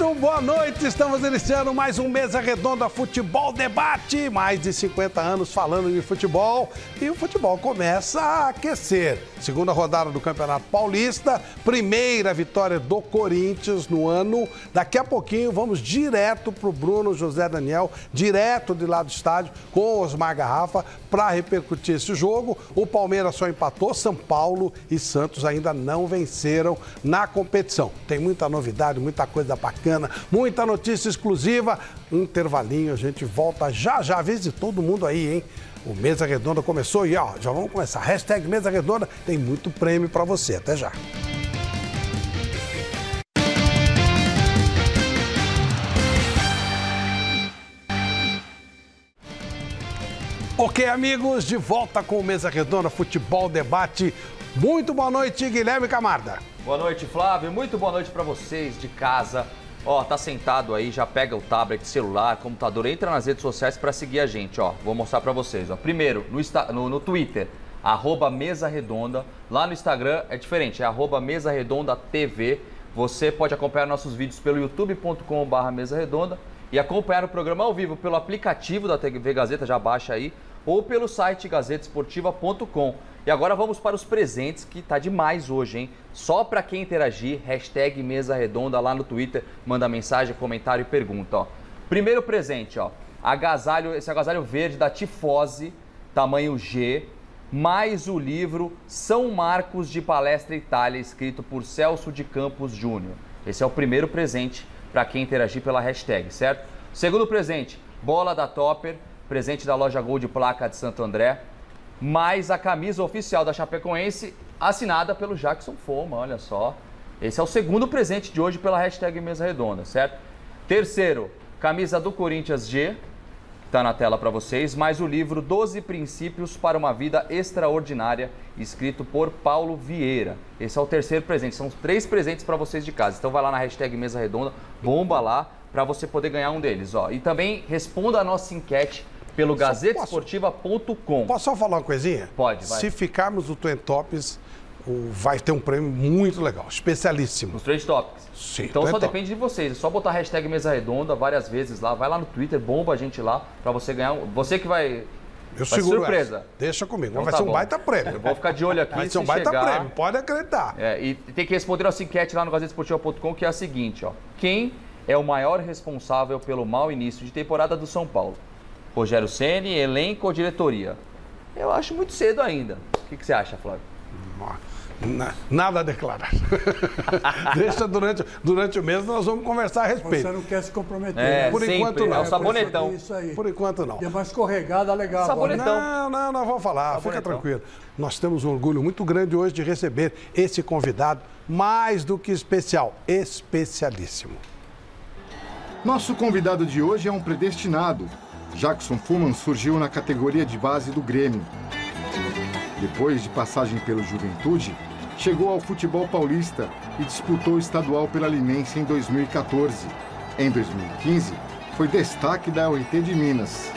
Muito boa noite, estamos iniciando mais um Mesa Redonda Futebol Debate. Mais de 50 anos falando de futebol e o futebol começa a aquecer. Segunda rodada do Campeonato Paulista, primeira vitória do Corinthians no ano. Daqui a pouquinho vamos direto para o Bruno José Daniel, direto de lá do estádio, com o Osmar Garrafa, para repercutir esse jogo. O Palmeiras só empatou, São Paulo e Santos ainda não venceram na competição. Tem muita novidade, muita coisa bacana, muita notícia exclusiva. Um intervalinho, a gente volta já. Avise todo mundo aí, hein? O Mesa Redonda começou e ó, já vamos começar. Hashtag Mesa Redonda, tem muito prêmio para você. Até já. Ok, amigos, de volta com o Mesa Redonda Futebol Debate. Muito boa noite, Guilherme Camarda. Boa noite, Flávio. Muito boa noite para vocês de casa. Ó, tá sentado aí, já pega o tablet, celular, computador, entra nas redes sociais para seguir a gente, ó. Vou mostrar para vocês, ó. Primeiro, no Twitter, @Mesa Redonda. Lá no Instagram é diferente, é @Mesa Redonda TV. Você pode acompanhar nossos vídeos pelo youtube.com/Mesa Redonda e acompanhar o programa ao vivo pelo aplicativo da TV Gazeta, já baixa aí, ou pelo site gazetesportiva.com. E agora vamos para os presentes, que tá demais hoje, hein? Só para quem interagir, hashtag Mesa Redonda lá no Twitter, manda mensagem, comentário e pergunta, ó. Primeiro presente, ó, esse agasalho verde da Tifose, tamanho G, mais o livro São Marcos de Palestra Itália, escrito por Celso de Campos Júnior. Esse é o primeiro presente para quem interagir pela hashtag, certo? Segundo presente, bola da Topper, presente da loja Gol de Placa de Santo André, mais a camisa oficial da Chapecoense, assinada pelo Jackson Foma, olha só. Esse é o segundo presente de hoje pela hashtag Mesa Redonda, certo? Terceiro, camisa do Corinthians G, tá na tela para vocês, mais o livro 12 Princípios para uma Vida Extraordinária, escrito por Paulo Vieira. Esse é o terceiro presente, são 3 presentes para vocês de casa. Então vai lá na hashtag Mesa Redonda, bomba lá, para você poder ganhar um deles, ó. E também responda a nossa enquete pelo gazetesportiva.com. Posso só falar uma coisinha? Pode, vai. Se ficarmos no Trend Topics, vai ter um prêmio muito legal, especialíssimo. Nos Trend Topics. Sim, então só depende de vocês, é só botar a hashtag Mesa Redonda várias vezes lá, vai lá no Twitter, bomba a gente lá, pra você ganhar, você que vai... Eu seguro surpresa. Essa. Deixa comigo, então vai ser um baita prêmio. Eu vou ficar de olho aqui. Vai ser um baita prêmio, pode acreditar. E tem que responder nossa enquete lá no gazetesportiva.com, que é a seguinte, ó. Quem é o maior responsável pelo mau início de temporada do São Paulo? Rogério Ceni, elenco ou diretoria? Eu acho muito cedo ainda. O que você acha, Flávio? Nada a declarar. Deixa durante o mês, nós vamos conversar a respeito. Você não quer se comprometer. Por sempre, enquanto não. É o sabonetão. Isso aí. Por enquanto não. E é uma escorregada legal. Sabonetão. Não, vamos falar. Sabonetão. Fica tranquilo. Nós temos um orgulho muito grande hoje de receber esse convidado, mais do que especial, especialíssimo. Nosso convidado de hoje é um predestinado. Jackson Fullman surgiu na categoria de base do Grêmio. Depois de passagem pelo Juventude, chegou ao futebol paulista e disputou o estadual pela Linense em 2014. Em 2015, foi destaque da URT de Minas.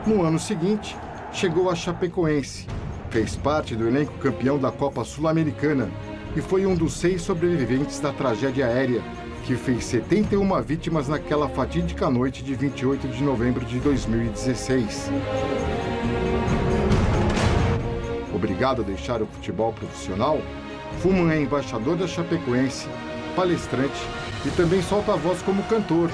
No ano seguinte, chegou a Chapecoense. Fez parte do elenco campeão da Copa Sul-Americana e foi um dos 6 sobreviventes da tragédia aérea que fez 71 vítimas naquela fatídica noite de 28 de novembro de 2016. Obrigado a deixar o futebol profissional, Fullman é embaixador da Chapecoense, palestrante e também solta a voz como cantor.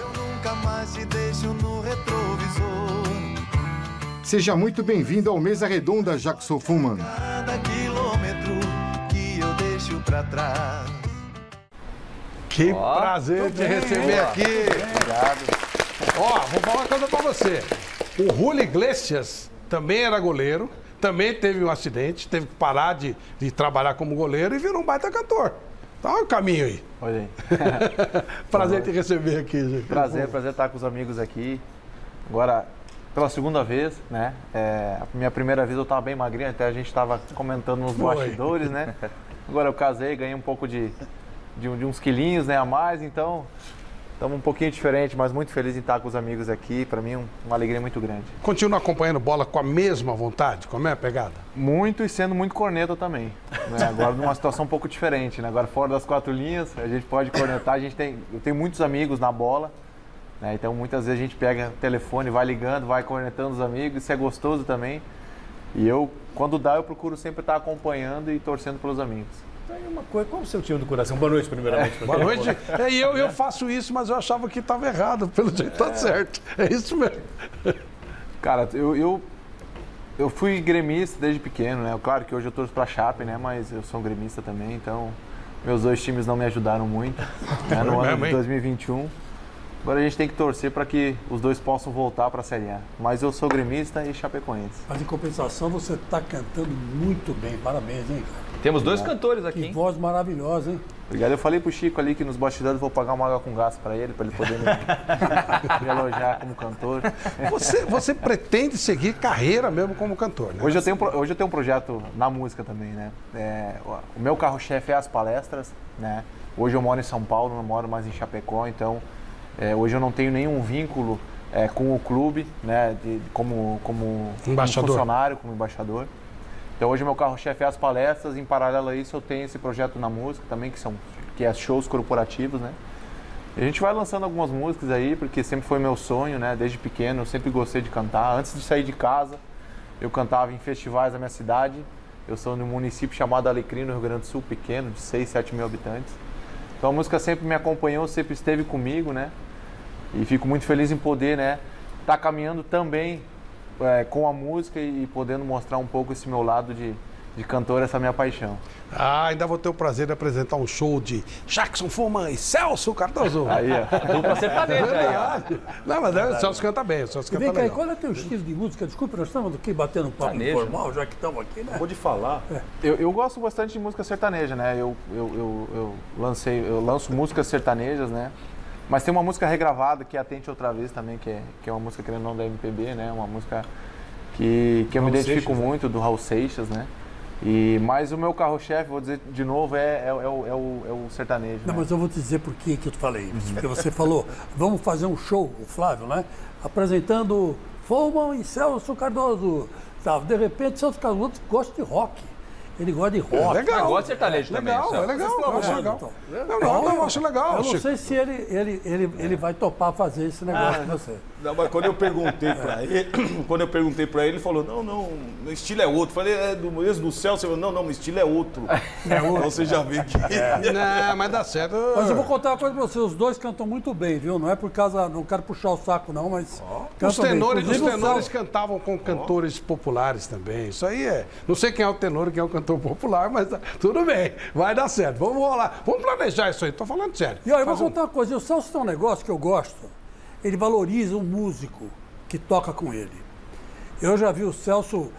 Seja muito bem-vindo ao Mesa Redonda, Jackson Fullman. Cada quilômetro que eu deixo pra trás. Que prazer te receber aqui. Obrigado. Ó, vou falar uma coisa pra você. O Julio Iglesias também era goleiro, também teve um acidente, teve que parar de trabalhar como goleiro e virou um baita cantor. Então, olha o caminho aí. Olha aí. Prazer te receber aqui, gente. Prazer estar com os amigos aqui. Agora, pela segunda vez, né? A minha primeira vez eu estava bem magrinho, até a gente estava comentando nos bastidores, né? Agora eu casei, ganhei um pouco de uns quilinhos, né, a mais, então Estamos um pouquinho diferente, mas muito feliz em estar com os amigos aqui. Para mim, uma alegria muito grande. Continua acompanhando bola com a mesma vontade? Como é a pegada? Muito e sendo muito corneta também. Né? Agora numa situação um pouco diferente, né? Agora fora das 4 linhas, a gente pode cornetar. Eu tenho muitos amigos na bola, né? Então muitas vezes a gente pega o telefone, vai ligando, vai cornetando os amigos. Isso é gostoso também. E eu, quando dá, eu procuro sempre estar acompanhando e torcendo pelos amigos. Tem uma coisa, qual é o seu time do coração? Boa noite, primeiramente. Boa noite. Eu faço isso, mas eu achava que estava errado. Pelo jeito tá certo. É isso mesmo. Cara, eu fui gremista desde pequeno, né? Claro que hoje eu torço pra Chape, né? Mas eu sou um gremista também, então meus 2 times não me ajudaram muito, né? No ano de 2021. Agora a gente tem que torcer para que os 2 possam voltar para a Série A. Mas eu sou gremista e chapecoense. Mas em compensação você está cantando muito bem. Parabéns, hein, cara? Temos 2 cantores aqui, Que hein? voz maravilhosa, hein? Obrigado. Eu falei pro Chico ali que nos bastidores eu vou pagar uma água com gás para ele poder me elogiar como cantor. Você pretende seguir carreira mesmo como cantor, né? Hoje eu tenho um projeto na música também, né? O meu carro-chefe é as palestras, né? Hoje eu moro em São Paulo, não moro mais em Chapecó, então hoje eu não tenho nenhum vínculo com o clube, né? Como funcionário, como embaixador. Então hoje o meu carro-chefe é as palestras, em paralelo a isso eu tenho esse projeto na música também, que é shows corporativos, né? E a gente vai lançando algumas músicas aí, porque sempre foi meu sonho, né? Desde pequeno eu sempre gostei de cantar. Antes de sair de casa, eu cantava em festivais da minha cidade. Eu sou de um município chamado Alecrim, no Rio Grande do Sul, pequeno, de 6, 7 mil habitantes. Então a música sempre me acompanhou, sempre esteve comigo, né? E fico muito feliz em poder, né? Tá caminhando também com a música e podendo mostrar um pouco esse meu lado de cantor, essa minha paixão. Ainda vou ter o prazer de apresentar um show de Jackson Fullman e Celso Cardoso. Aí, ó. Dupla sertaneja aí, ó. Não, mas o Celso canta bem, o Celso E canta vem cá, legal. qual é o teu estilo de música? Desculpa, nós estamos aqui batendo um papo Sertanejo. informal, já que estamos aqui, né? Pode falar. Eu gosto bastante de música sertaneja, né? Eu lanço músicas sertanejas, né? Mas tem uma música regravada que é Atente Outra Vez também, que é uma música, querendo ou não, da MPB, né? Uma música que eu me identifico muito, do Raul Seixas, né? Mas o meu carro-chefe, vou dizer de novo, é o sertanejo. Não, né? mas eu vou te dizer por que eu te falei isso. Porque você falou, vamos fazer um show, o Flávio, né? Apresentando Fullman e Celso Cardoso. Tá, de repente, Celso Cardoso gosta de rock. Ele gosta de rock. Legal. Eu gosto de sertanejo também. Legal, Celso. é legal, eu acho legal. Então. Não, eu acho legal. Eu não Chico. sei se ele vai topar fazer esse negócio com você. Não, mas quando eu perguntei pra ele, ele falou, não, o estilo é outro. Falei, do mesmo do Celso? Ele falou, não, o estilo é outro. Então você já vê que... Não, mas dá certo. Mas eu vou contar uma coisa pra você, os dois cantam muito bem, viu? Não é por causa, não quero puxar o saco não, mas Os cantam bem. tenores Inclusive, o Celso- cantavam com cantores populares também. Isso aí é. Não sei quem é o tenor e quem é o cantor popular, mas tudo bem. Vai dar certo. Vamos rolar. Vamos planejar isso aí. Tô falando sério. E olha, eu vou Faz um- contar uma coisa, o Celso tem um negócio que eu gosto, ele valoriza o músico que toca com ele. Eu já vi o Celso,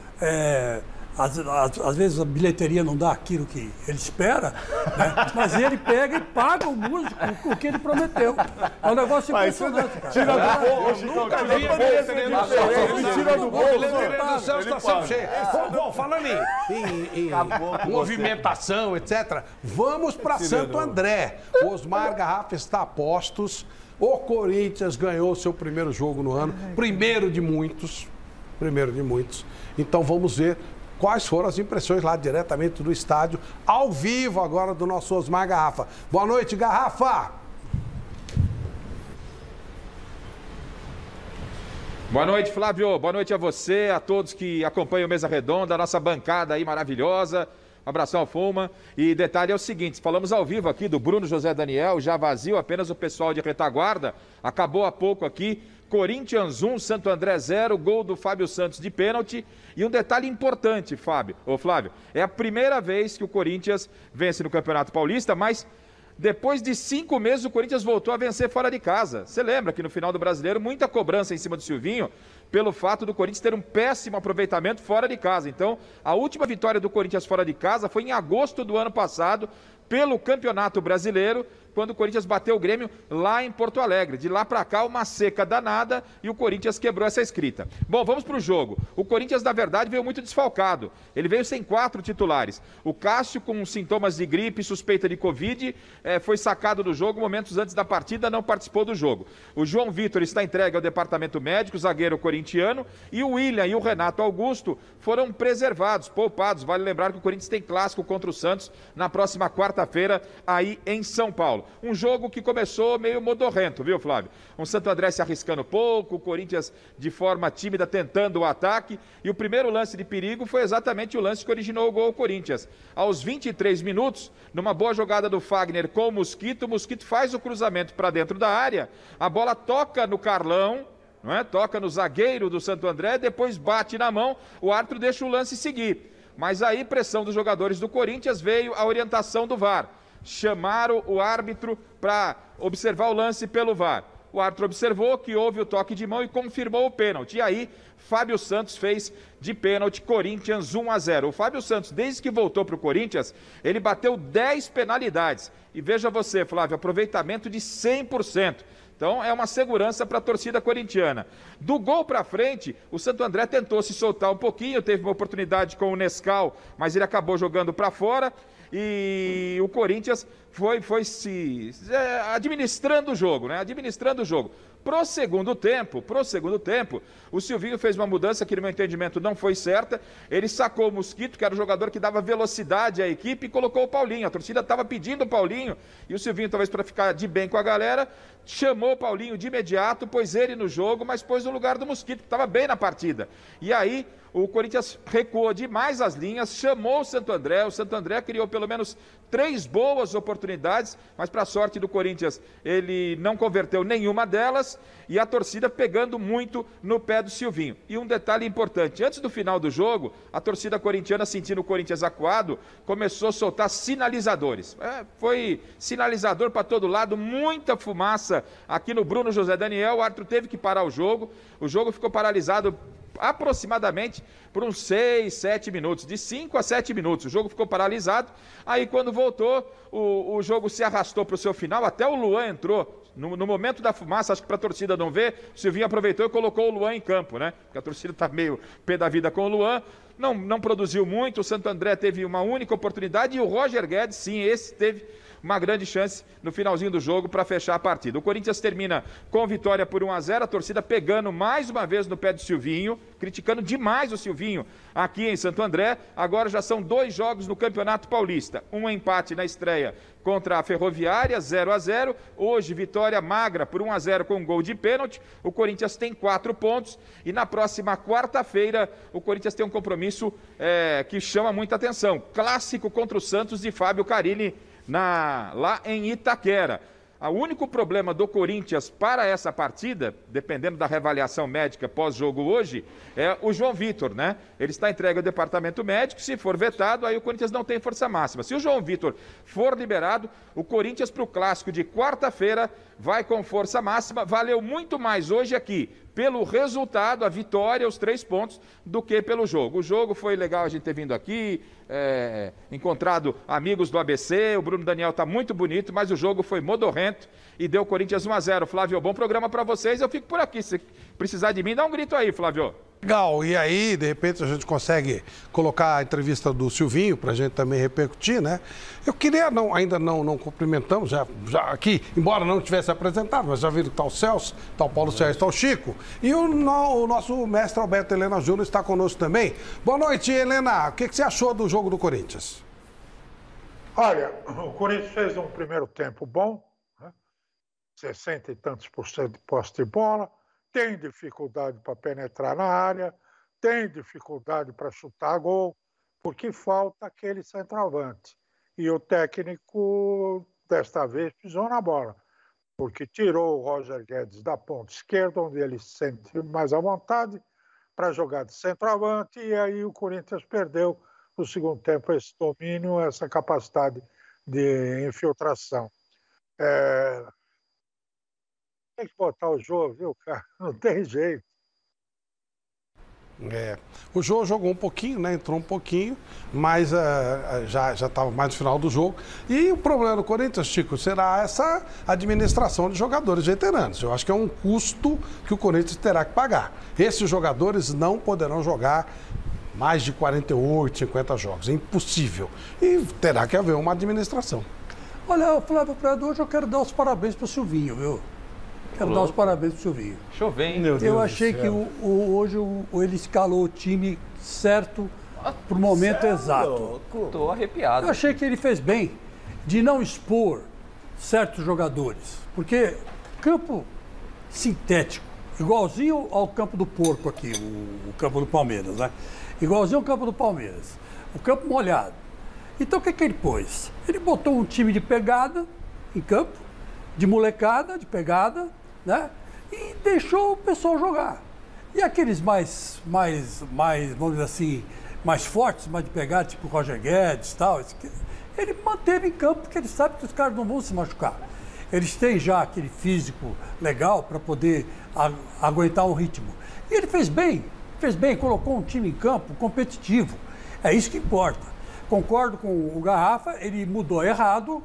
às vezes a bilheteria não dá aquilo que ele espera, né? Mas ele pega e paga o músico o que ele prometeu. É um negócio impressionante, cara. Tira do bolso, Nunca vi ele tira do bolso. O Celso está sempre cheio. Bom, falando em movimentação, etc., vamos para Santo André. O Osmar Garrafa está a postos. O Corinthians ganhou seu primeiro jogo no ano. Primeiro de muitos. Então vamos ver quais foram as impressões lá diretamente do estádio, ao vivo agora do nosso Osmar Garrafa. Boa noite, Garrafa! Boa noite, Flávio. Boa noite a você, a todos que acompanham o Mesa Redonda, a nossa bancada aí maravilhosa. Um abração ao Fullman. E detalhe é o seguinte, falamos ao vivo aqui do Bruno José Daniel, já vazio apenas o pessoal de retaguarda. Acabou há pouco aqui, Corinthians 1, Santo André 0, gol do Fábio Santos de pênalti. E um detalhe importante, Flávio, é a primeira vez que o Corinthians vence no Campeonato Paulista, mas depois de 5 meses o Corinthians voltou a vencer fora de casa. Você lembra que no final do Brasileiro, muita cobrança em cima do Silvinho, pelo fato do Corinthians ter um péssimo aproveitamento fora de casa. Então, a última vitória do Corinthians fora de casa foi em agosto do ano passado, pelo Campeonato Brasileiro, quando o Corinthians bateu o Grêmio lá em Porto Alegre. De lá para cá, uma seca danada e o Corinthians quebrou essa escrita. Bom, vamos para o jogo. O Corinthians, na verdade, veio muito desfalcado. Ele veio sem 4 titulares. O Cássio, com sintomas de gripe, suspeita de Covid, foi sacado do jogo momentos antes da partida, não participou do jogo. O João Vitor está entregue ao departamento médico, zagueiro corintiano, e o William e o Renato Augusto foram preservados, poupados. Vale lembrar que o Corinthians tem clássico contra o Santos na próxima quarta-feira, aí em São Paulo. Um jogo que começou meio modorrento, viu, Flávio? Um Santo André se arriscando pouco, o Corinthians de forma tímida tentando o ataque, e o primeiro lance de perigo foi exatamente o lance que originou o gol ao Corinthians. Aos 23 minutos, numa boa jogada do Fagner com o Mosquito faz o cruzamento para dentro da área, a bola toca no Carlão, não é? Toca no zagueiro do Santo André, depois bate na mão, o árbitro deixa o lance seguir. Mas aí, pressão dos jogadores do Corinthians, veio a orientação do VAR. Chamaram o árbitro para observar o lance pelo VAR. O árbitro observou que houve o toque de mão e confirmou o pênalti. E aí, Fábio Santos fez de pênalti, Corinthians 1-0. O Fábio Santos, desde que voltou para o Corinthians, ele bateu 10 penalidades. E veja você, Flávio, aproveitamento de 100%. Então é uma segurança para a torcida corintiana. Do gol para frente, o Santo André tentou se soltar um pouquinho, teve uma oportunidade com o Nescau, mas ele acabou jogando para fora. E o Corinthians foi se administrando o jogo, né? Administrando o jogo. Pro segundo tempo, o Silvinho fez uma mudança que, no meu entendimento, não foi certa. Ele sacou o Mosquito, que era o jogador que dava velocidade à equipe, e colocou o Paulinho. A torcida estava pedindo o Paulinho, e o Silvinho, talvez para ficar de bem com a galera, chamou o Paulinho de imediato, pôs ele no jogo, mas pôs no lugar do Mosquito, que estava bem na partida. E aí, o Corinthians recuou demais as linhas, chamou o Santo André criou pelo menos 3 boas oportunidades, mas para a sorte do Corinthians, ele não converteu nenhuma delas, e a torcida pegando muito no pé do Silvinho. E um detalhe importante, antes do final do jogo, a torcida corintiana, sentindo o Corinthians acuado, começou a soltar sinalizadores. Foi sinalizador para todo lado, muita fumaça aqui no Bruno José Daniel, o árbitro teve que parar o jogo ficou paralisado aproximadamente por uns 6, 7 minutos, de 5 a 7 minutos, o jogo ficou paralisado. Aí quando voltou, o jogo se arrastou para o seu final, até o Luan entrou, no momento da fumaça, acho que para a torcida não ver, o Silvinho aproveitou e colocou o Luan em campo, né? Porque a torcida está meio pé da vida com o Luan, não produziu muito, o Santo André teve uma única oportunidade, e o Roger Guedes, sim, esse teve uma grande chance no finalzinho do jogo para fechar a partida. O Corinthians termina com vitória por 1-0, a torcida pegando mais uma vez no pé do Silvinho, criticando demais o Silvinho aqui em Santo André. Agora já são 2 jogos no Campeonato Paulista, um empate na estreia contra a Ferroviária, 0-0, hoje vitória magra por 1-0 com um gol de pênalti. O Corinthians tem 4 pontos e na próxima quarta-feira o Corinthians tem um compromisso que chama muita atenção, clássico contra o Santos de Fábio Carilli, lá em Itaquera. O único problema do Corinthians para essa partida, dependendo da reavaliação médica pós-jogo hoje, é o João Vitor, né? Ele está entregue ao departamento médico, se for vetado, aí o Corinthians não tem força máxima. Se o João Vitor for liberado, o Corinthians para o clássico de quarta-feira vai com força máxima. Valeu muito mais hoje aqui pelo resultado, a vitória, os 3 pontos, do que pelo jogo. O jogo foi legal a gente ter vindo aqui, encontrado amigos do ABC, o Bruno Daniel está muito bonito, mas o jogo foi modorrento e deu Corinthians 1-0. Flávio, bom programa para vocês, eu fico por aqui. Se precisar de mim, dá um grito aí, Flávio. Legal, e aí, de repente, a gente consegue colocar a entrevista do Silvinho para a gente também repercutir, né? Eu queria, ainda não cumprimentamos, já aqui, embora não tivesse apresentado, mas já viram que está o Celso, está o Paulo Sérgio, está o Chico, e o nosso mestre Alberto Helena Júnior está conosco também. Boa noite, Helena. O que você achou do jogo do Corinthians? Olha, o Corinthians fez um primeiro tempo bom, né? 60 e tantos % de posse de bola, tem dificuldade para penetrar na área, tem dificuldade para chutar gol, porque falta aquele centroavante. E o técnico, desta vez, pisou na bola, porque tirou o Roger Guedes da ponta esquerda, onde ele se sente mais à vontade, para jogar de centroavante, e aí o Corinthians perdeu, no segundo tempo, esse domínio, essa capacidade de infiltração. Tem que botar o jogo, viu, cara? Não tem jeito. O Jô jogou um pouquinho, né? Entrou um pouquinho, mas já estava mais no final do jogo. E o problema do Corinthians, Chico, será essa administração de jogadores veteranos. Eu acho que é um custo que o Corinthians terá que pagar. Esses jogadores não poderão jogar mais de 48, 50 jogos. É impossível. E terá que haver uma administração. Olha, Flávio Prado, hoje eu quero dar os parabéns para o Silvinho, viu? Quero dar os parabéns para o Silvinho. Chovendo. Eu achei que hoje ele escalou o time certo para o momento exato. Tô arrepiado. Eu achei que ele fez bem de não expor certos jogadores. Porque campo sintético, igualzinho ao campo do Porco aqui, o campo do Palmeiras, né? Igualzinho ao campo do Palmeiras. O campo molhado. Então o que ele pôs? Ele botou um time de pegada em campo, de molecada, de pegada, né? E deixou o pessoal jogar. E aqueles mais, vamos dizer assim, mais fortes, mais de pegada, tipo o Roger Guedes e tal, ele manteve em campo, porque ele sabe que os caras não vão se machucar. Eles têm já aquele físico legal para poder aguentar um ritmo. E ele fez bem, colocou um time em campo competitivo. É isso que importa. Concordo com o Garrafa, ele mudou errado.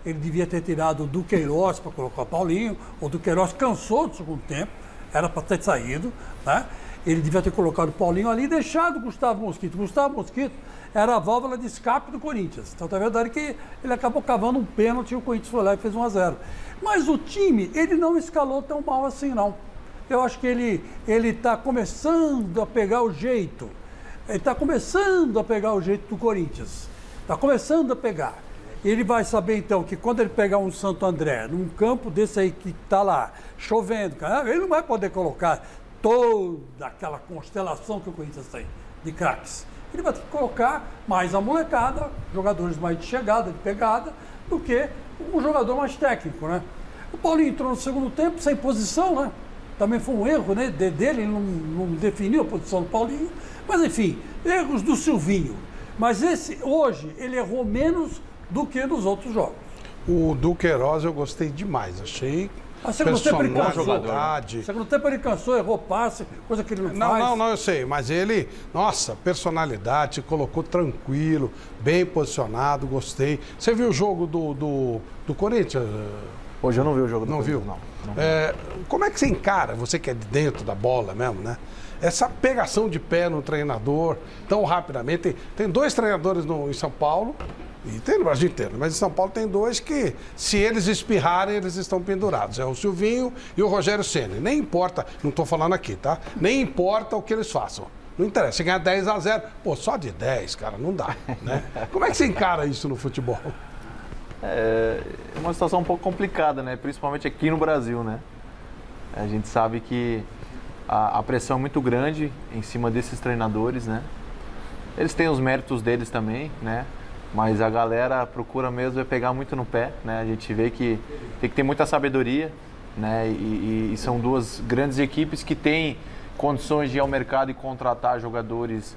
Ele devia ter tirado o Duqueiroz para colocar o Paulinho. O Duqueiroz cansou do segundo tempo, era para ter saído, né? Ele devia ter colocado o Paulinho ali e deixado o Gustavo Mosquito. Gustavo Mosquito era a válvula de escape do Corinthians. Então, é verdade que ele acabou cavando um pênalti e o Corinthians foi lá e fez 1-0. Mas o time, ele não escalou tão mal assim, não. Eu acho que ele está começando a pegar o jeito. Ele está começando a pegar o jeito do Corinthians. Está começando a pegar. Ele vai saber, então, que quando ele pegar um Santo André, num campo desse aí que está lá, chovendo, ele não vai poder colocar toda aquela constelação que o Corinthians tem de craques. Ele vai ter que colocar mais a molecada, jogadores mais de chegada, de pegada, do que um jogador mais técnico, né? O Paulinho entrou no segundo tempo sem posição, né? Também foi um erro, né, dele, ele não definiu a posição do Paulinho. Mas, enfim, erros do Silvinho. Mas hoje, ele errou menos do que nos outros jogos. O Duqueiroz eu gostei demais, achei segundo tempo ele cansou. personalidade. Segundo tempo ele cansou, errou passe, coisa que ele não faz. Não, eu sei, mas ele, nossa, personalidade, colocou tranquilo, bem posicionado, gostei. Você viu o jogo do Corinthians? Hoje eu não vi o jogo do Corinthians. Não viu? Como é que você encara, você que é de dentro da bola mesmo, né? Essa pegação de pé no treinador tão rapidamente. Tem dois treinadores em São Paulo, e tem no Brasil inteiro, mas em São Paulo tem dois que, se eles espirrarem, eles estão pendurados. É o Silvinho e o Rogério Ceni. Nem importa, não estou falando aqui, tá? Nem importa o que eles façam. Não interessa, se ganhar 10-0, pô, só de 10, cara, não dá, né? Como é que você encara isso no futebol? É uma situação um pouco complicada, né? Principalmente aqui no Brasil, né? A gente sabe que a pressão é muito grande em cima desses treinadores, né? Eles têm os méritos deles também, né? Mas a galera procura mesmo pegar muito no pé, né? A gente vê que tem que ter muita sabedoria, né? E são duas grandes equipes que têm condições de ir ao mercado e contratar jogadores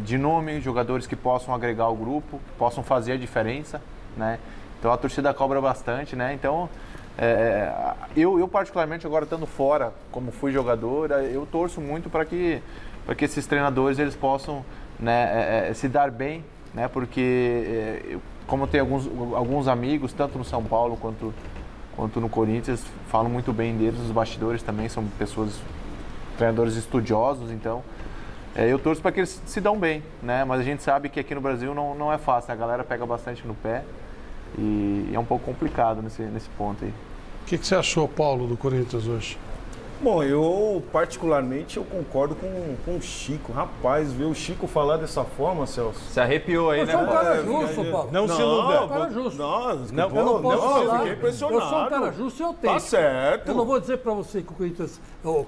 de nome, jogadores que possam agregar ao grupo, que possam fazer a diferença, né? Então a torcida cobra bastante, né? Então eu particularmente agora estando fora, como fui jogador, eu torço muito para que esses treinadores eles possam, né, se dar bem, né? Porque como eu tenho alguns amigos tanto no São Paulo quanto no Corinthians, falam muito bem deles, os bastidores também são treinadores estudiosos, então eu torço para que eles se dão bem, né? Mas a gente sabe que aqui no Brasil não é fácil, a galera pega bastante no pé e é um pouco complicado nesse ponto aí. O que você achou, Paulo, do Corinthians hoje? Bom, eu particularmente concordo com o Chico. Rapaz, ver o Chico falar dessa forma, Celso. Se arrepiou aí, né? Eu sou um cara justo, Paulo. Não se iluda. Eu sou um cara justo. Eu fiquei impressionado. Eu sou um cara justo e eu tenho. Tá certo. Eu não vou dizer pra você que o Corinthians,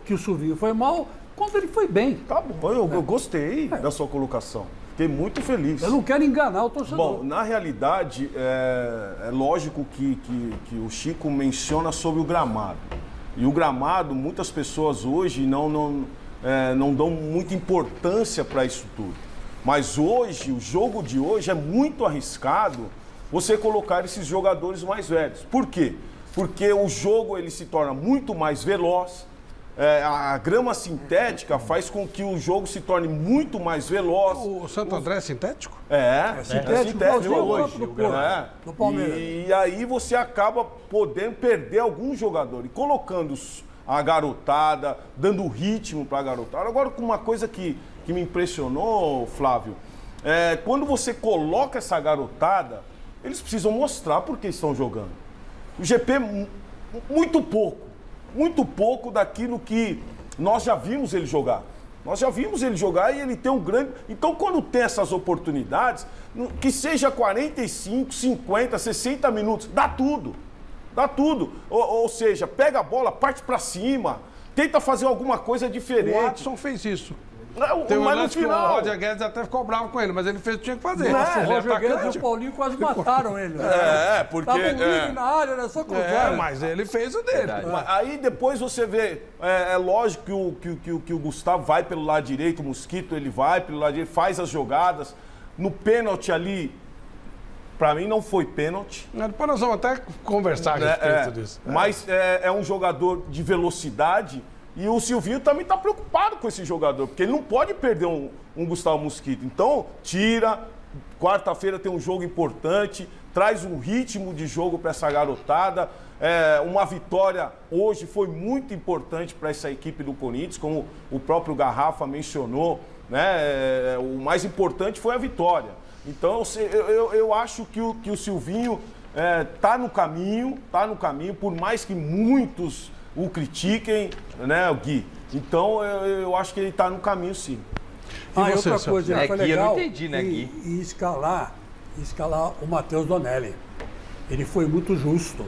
que o Silvinho foi mal, quando ele foi bem. Tá bom, eu gostei da sua colocação. Fiquei muito feliz. Eu não quero enganar o torcedor. Bom, na realidade, é lógico que o Chico menciona sobre o gramado. E o gramado, muitas pessoas hoje não dão muita importância para isso tudo. Mas hoje, o jogo de hoje é muito arriscado você colocar esses jogadores mais velhos. Por quê? Porque o jogo ele se torna muito mais veloz, a grama sintética faz com que o jogo se torne muito mais veloz. O Santo André é sintético? Sintético hoje. Do Palmeiras. E aí você acaba podendo perder algum jogador. E colocando a garotada, dando ritmo para a garotada. Agora, uma coisa que me impressionou, Flávio, quando você coloca essa garotada, eles precisam mostrar por que estão jogando. O GP, muito pouco daquilo que nós já vimos ele jogar. Nós já vimos ele jogar e ele tem um grande... Então, quando tem essas oportunidades, que seja 45, 50, 60 minutos, dá tudo. Dá tudo. Ou seja, pega a bola, parte para cima, tenta fazer alguma coisa diferente. O Watson fez isso. Tem um lance no final. O Roger Guedes até ficou bravo com ele, mas ele fez o que tinha que fazer. Nossa, o Roger Guedes e o Paulinho quase mataram ele. Porque... Tava livre na área, era só cruzar. Mas ele fez o dele. Aí depois você vê, é lógico que o Gustavo vai pelo lado direito, o Mosquito ele vai pelo lado direito, faz as jogadas. No pênalti ali, pra mim não foi pênalti. Depois nós vamos até conversar a respeito disso. Mas é um jogador de velocidade. E o Silvinho também está preocupado com esse jogador, porque ele não pode perder um Gustavo Mosquito. Então, tira. Quarta-feira tem um jogo importante, traz um ritmo de jogo para essa garotada. Uma vitória hoje foi muito importante para essa equipe do Corinthians, como o próprio Garrafa mencionou, né? O mais importante foi a vitória. Então, eu acho que o Silvinho está no caminho, por mais que muitos o critiquem, né, Gui? Então, eu acho que ele está no caminho, sim. E outra coisa, foi Gui, legal eu não entendi, né, Gui? E escalar o Matheus Donelli. Ele foi muito justo.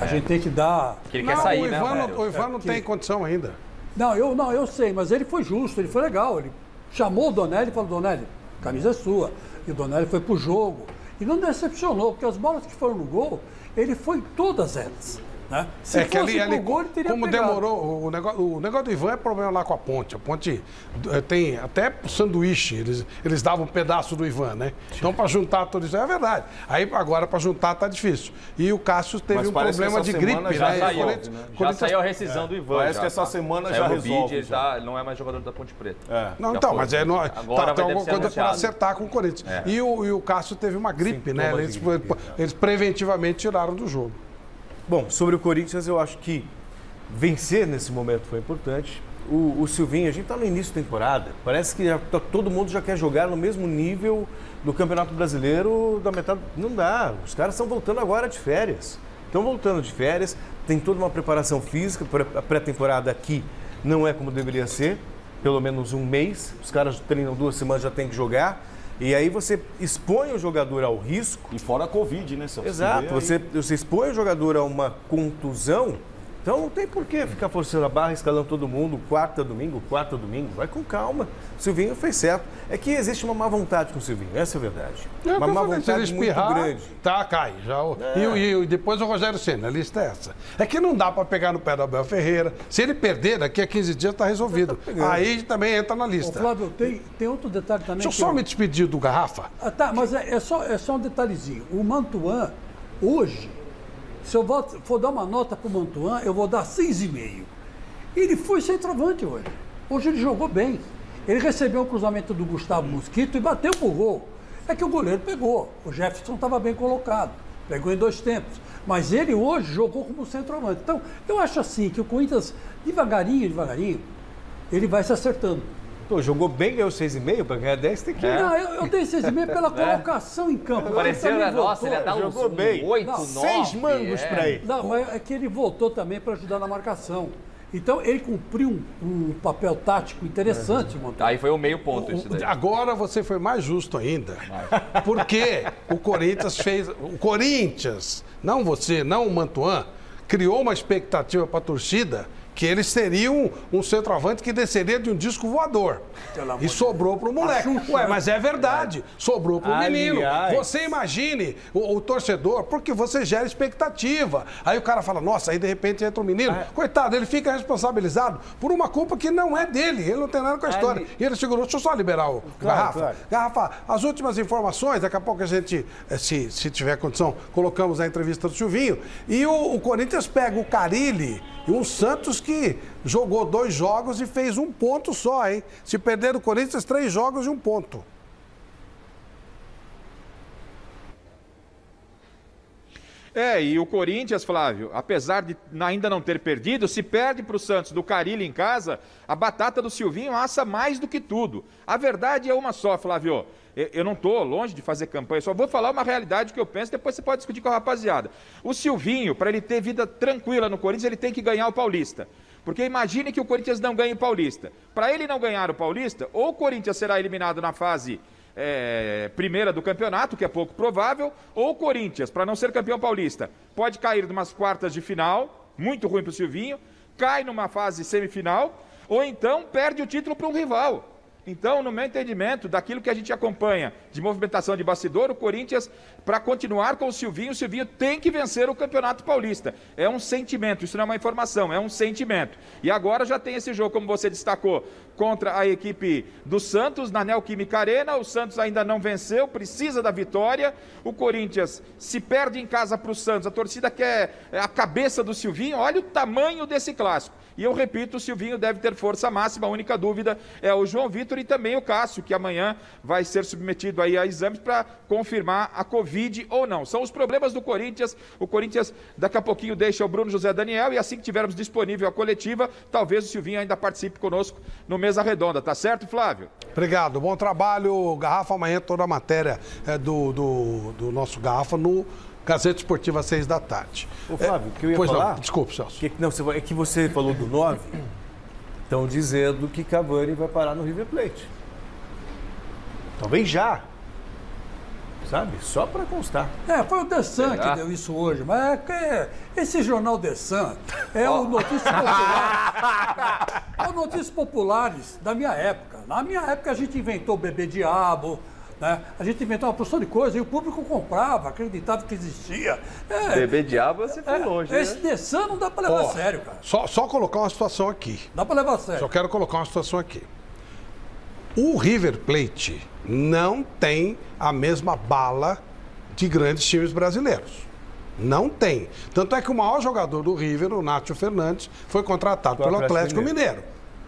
A gente tem que dar... Que ele quer sair, o Ivan não tem condição ainda. Não, eu sei, mas ele foi justo, ele foi legal. Ele chamou o Donelli e falou, Donelli, a camisa é sua. E o Donelli foi pro jogo. E não decepcionou, porque as bolas que foram no gol, ele foi todas elas. Né? Se fosse pro gol, ele teria como pegado. Demorou, o negócio do Ivan é problema lá com a Ponte. A Ponte tem até sanduíche, eles davam um pedaço do Ivan, né? Então, para juntar tudo isso, é verdade. Aí, agora, para juntar, tá difícil. E o Cássio teve um problema de gripe, já né? Já saiu a rescisão do Ivan. Parece que essa semana já resolve. Ele não é mais jogador da Ponte Preta. Não, então, mas agora tá alguma coisa para acertar com o Corinthians. E o Cássio teve uma gripe, né? Eles preventivamente tiraram do jogo. Bom, sobre o Corinthians, eu acho que vencer nesse momento foi importante. O Silvinho, a gente está no início da temporada, parece que todo mundo já quer jogar no mesmo nível do Campeonato Brasileiro da metade. Não dá, os caras estão voltando agora de férias. Estão voltando de férias, tem toda uma preparação física, a pré-temporada aqui não é como deveria ser, pelo menos um mês, os caras treinam 2 semanas, já tem que jogar. E aí você expõe o jogador ao risco. E fora a Covid, né, Celso? Exato, você expõe o jogador a uma contusão, então não tem por que ficar forçando a barra, escalando todo mundo, quarta, domingo, vai com calma. O Silvinho fez certo. É que existe uma má vontade com o Silvinho, essa é a verdade. Uma má vontade muito grande. Tá, cai. E depois o Rogério Ceni, a lista é essa. É que não dá para pegar no pé do Abel Ferreira. Se ele perder, daqui a 15 dias está resolvido. Aí também entra na lista. Ô, Flávio, tem outro detalhe também. Deixa eu só me despedir do Garrafa. Tá, mas é só um detalhezinho. O Mantuan, hoje, se eu for dar uma nota para o Mantuan, eu vou dar 6,5. Ele foi centroavante hoje. Hoje ele jogou bem. Ele recebeu o cruzamento do Gustavo Mosquito e bateu pro gol. É que o goleiro pegou. O Jefferson estava bem colocado. Pegou em 2 tempos. Mas ele hoje jogou como centroavante. Então, eu acho assim que o Corinthians, devagarinho, ele vai se acertando. Pô, jogou bem, ganhou 6,5, para ganhar 10 tem que... Não, eu dei 6,5 pela colocação em campo. Pareceu, nossa, ele ia dar uns 8, 9. 6 mangos para ele. Não, mas é que ele voltou também para ajudar na marcação. Então, ele cumpriu um papel tático interessante, Monteiro. Aí foi o meio ponto isso daí. Agora você foi mais justo ainda. Porque o Corinthians fez... O Corinthians, não você, não o Mantuan, criou uma expectativa para a torcida que eles seriam um centroavante que desceria de um disco voador. E sobrou pro moleque. Mas é verdade. Sobrou pro menino. Você imagine o torcedor, porque você gera expectativa. Aí o cara fala, nossa, aí de repente entra o menino. Coitado, ele fica responsabilizado por uma culpa que não é dele. Ele não tem nada com a história. E ele segurou. Deixa eu só liberar o Garrafa. Claro. Garrafa, as últimas informações, daqui a pouco a gente, se tiver condição, colocamos a entrevista do Silvinho. E o Corinthians pega o Carille e um Santos que jogou 2 jogos e fez 1 ponto só, hein? Se perder o Corinthians, 3 jogos e 1 ponto. E o Corinthians, Flávio, apesar de ainda não ter perdido, se perde para o Santos do Carille em casa, a batata do Silvinho assa mais do que tudo. A verdade é uma só, Flávio. Eu não estou longe de fazer campanha, só vou falar uma realidade que eu penso, depois você pode discutir com a rapaziada. O Silvinho, para ele ter vida tranquila no Corinthians, ele tem que ganhar o Paulista. Porque imagine que o Corinthians não ganhe o Paulista. Para ele não ganhar o Paulista, ou o Corinthians será eliminado na fase primeira do campeonato, que é pouco provável, ou o Corinthians, para não ser campeão paulista, pode cair numas quartas de final, muito ruim para o Silvinho, cai numa fase semifinal, ou então perde o título para um rival. Então, no meu entendimento, daquilo que a gente acompanha de movimentação de bastidor, o Corinthians, para continuar com o Silvinho tem que vencer o Campeonato Paulista. É um sentimento, isso não é uma informação, é um sentimento. E agora já tem esse jogo, como você destacou, contra a equipe do Santos, na Neoquímica Arena. O Santos ainda não venceu, precisa da vitória. O Corinthians se perde em casa para o Santos, a torcida quer a cabeça do Silvinho. Olha o tamanho desse clássico. E eu repito, o Silvinho deve ter força máxima, a única dúvida é o João Vitor e também o Cássio, que amanhã vai ser submetido aí a exames para confirmar a Covid ou não. São os problemas do Corinthians. O Corinthians daqui a pouquinho deixa o Bruno José Daniel e assim que tivermos disponível a coletiva, talvez o Silvinho ainda participe conosco no Mesa Redonda, tá certo, Flávio? Obrigado, bom trabalho, Garrafa. Amanhã toda a matéria do nosso Garrafa no Gazeta Esportiva, às 6 da tarde. Ô, Flávio, que eu ia falar... Não, desculpe, Celso. É que você falou do 9, estão dizendo que Cavani vai parar no River Plate. Talvez já. Sabe? Só para constar. Foi o The Sun que deu isso hoje, mas esse jornal The Sun é o Notícias Populares. É o Notícias Populares da minha época. Na minha época a gente inventou o Bebê Diabo, né? A gente inventou uma porção de coisa e o público comprava, acreditava que existia. Bebê Diabo, você foi longe, Esse né? The Sun não dá para levar a sério, cara. Só colocar uma situação aqui. Dá para levar a sério. Só quero colocar uma situação aqui. O River Plate não tem a mesma bala de grandes times brasileiros. Não tem. Tanto é que o maior jogador do River, o Nátio Fernandes, foi contratado pelo Atlético Mineiro.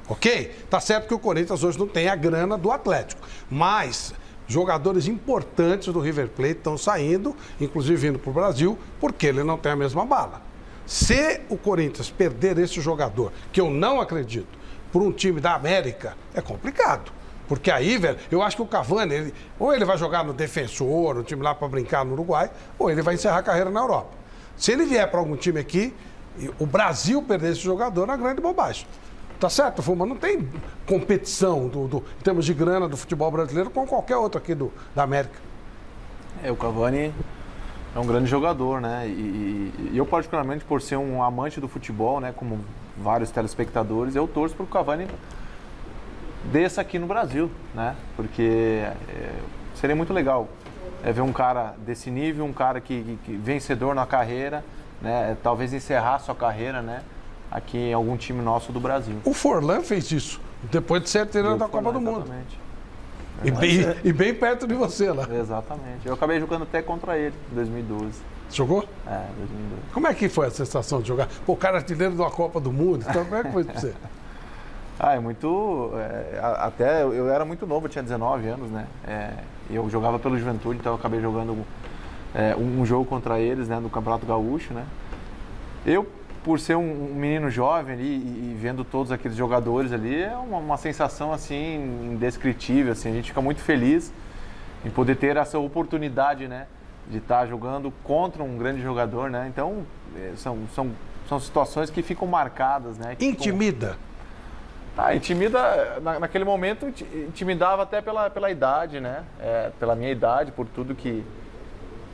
Ok? Tá certo que o Corinthians hoje não tem a grana do Atlético. Mas jogadores importantes do River Plate estão saindo, inclusive vindo para o Brasil, porque ele não tem a mesma bala. Se o Corinthians perder esse jogador, que eu não acredito, por um time da América, é complicado. Porque aí, velho, eu acho que o Cavani, ou ele vai jogar no Defensor, no time lá para brincar no Uruguai, ou ele vai encerrar a carreira na Europa. Se ele vier para algum time aqui, o Brasil perder esse jogador é uma grande bobagem. Tá certo, Fuma? Não tem competição em termos de grana do futebol brasileiro com qualquer outro aqui da América. O Cavani é um grande jogador, né? E eu, particularmente, por ser um amante do futebol, né, como vários telespectadores, eu torço para o Cavani desça aqui no Brasil, né? Porque seria muito legal ver um cara desse nível, um cara que vencedor na carreira, né? Talvez encerrar sua carreira, né? Aqui em algum time nosso do Brasil. O Forlan fez isso, depois de ser artilheiro da Copa do Mundo. Exatamente. E bem perto de você lá. Exatamente. Eu acabei jogando até contra ele em 2012. Jogou? 2012. Como é que foi a sensação de jogar? Pô, o cara artilheiro de uma Copa do Mundo, então como é que foi pra você? É muito... até eu era muito novo, eu tinha 19 anos, né? Eu jogava pelo Juventude, então eu acabei jogando um jogo contra eles, né? No Campeonato Gaúcho, né? Eu, por ser um menino jovem ali e vendo todos aqueles jogadores ali, é uma sensação, assim, indescritível, assim. A gente fica muito feliz em poder ter essa oportunidade, né? De estar jogando contra um grande jogador, né? Então, são situações que ficam marcadas, né? Intimida? Intimida, naquele momento, intimidava até pela idade, né? Pela minha idade, por tudo que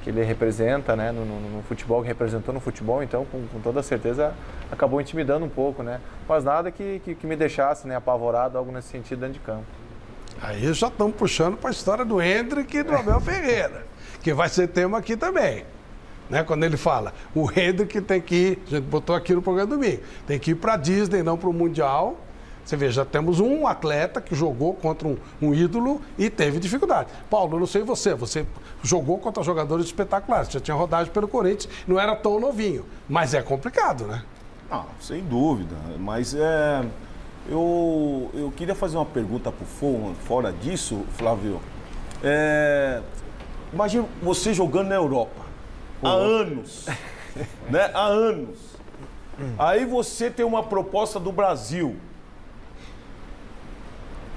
ele representa, né? No futebol, que representou no futebol, então, com toda certeza, acabou intimidando um pouco, né? Mas nada que me deixasse, né, apavorado, algo nesse sentido dentro de campo. Aí já estamos puxando para a história do Hendrick e do Abel Ferreira, que vai ser tema aqui também. Né? Quando ele fala, o Hendrick tem que ir, a gente botou aqui no programa domingo, tem que ir para a Disney, não para o Mundial. Você vê, já temos um atleta que jogou contra um ídolo e teve dificuldade. Paulo, eu não sei você jogou contra jogadores espetaculares, já tinha rodagem pelo Corinthians, não era tão novinho, mas é complicado, né? Não, sem dúvida. Mas eu queria fazer uma pergunta para o Foman, fora disso, Flávio. Imagina você jogando na Europa há anos. Né? Há anos. Aí você tem uma proposta do Brasil.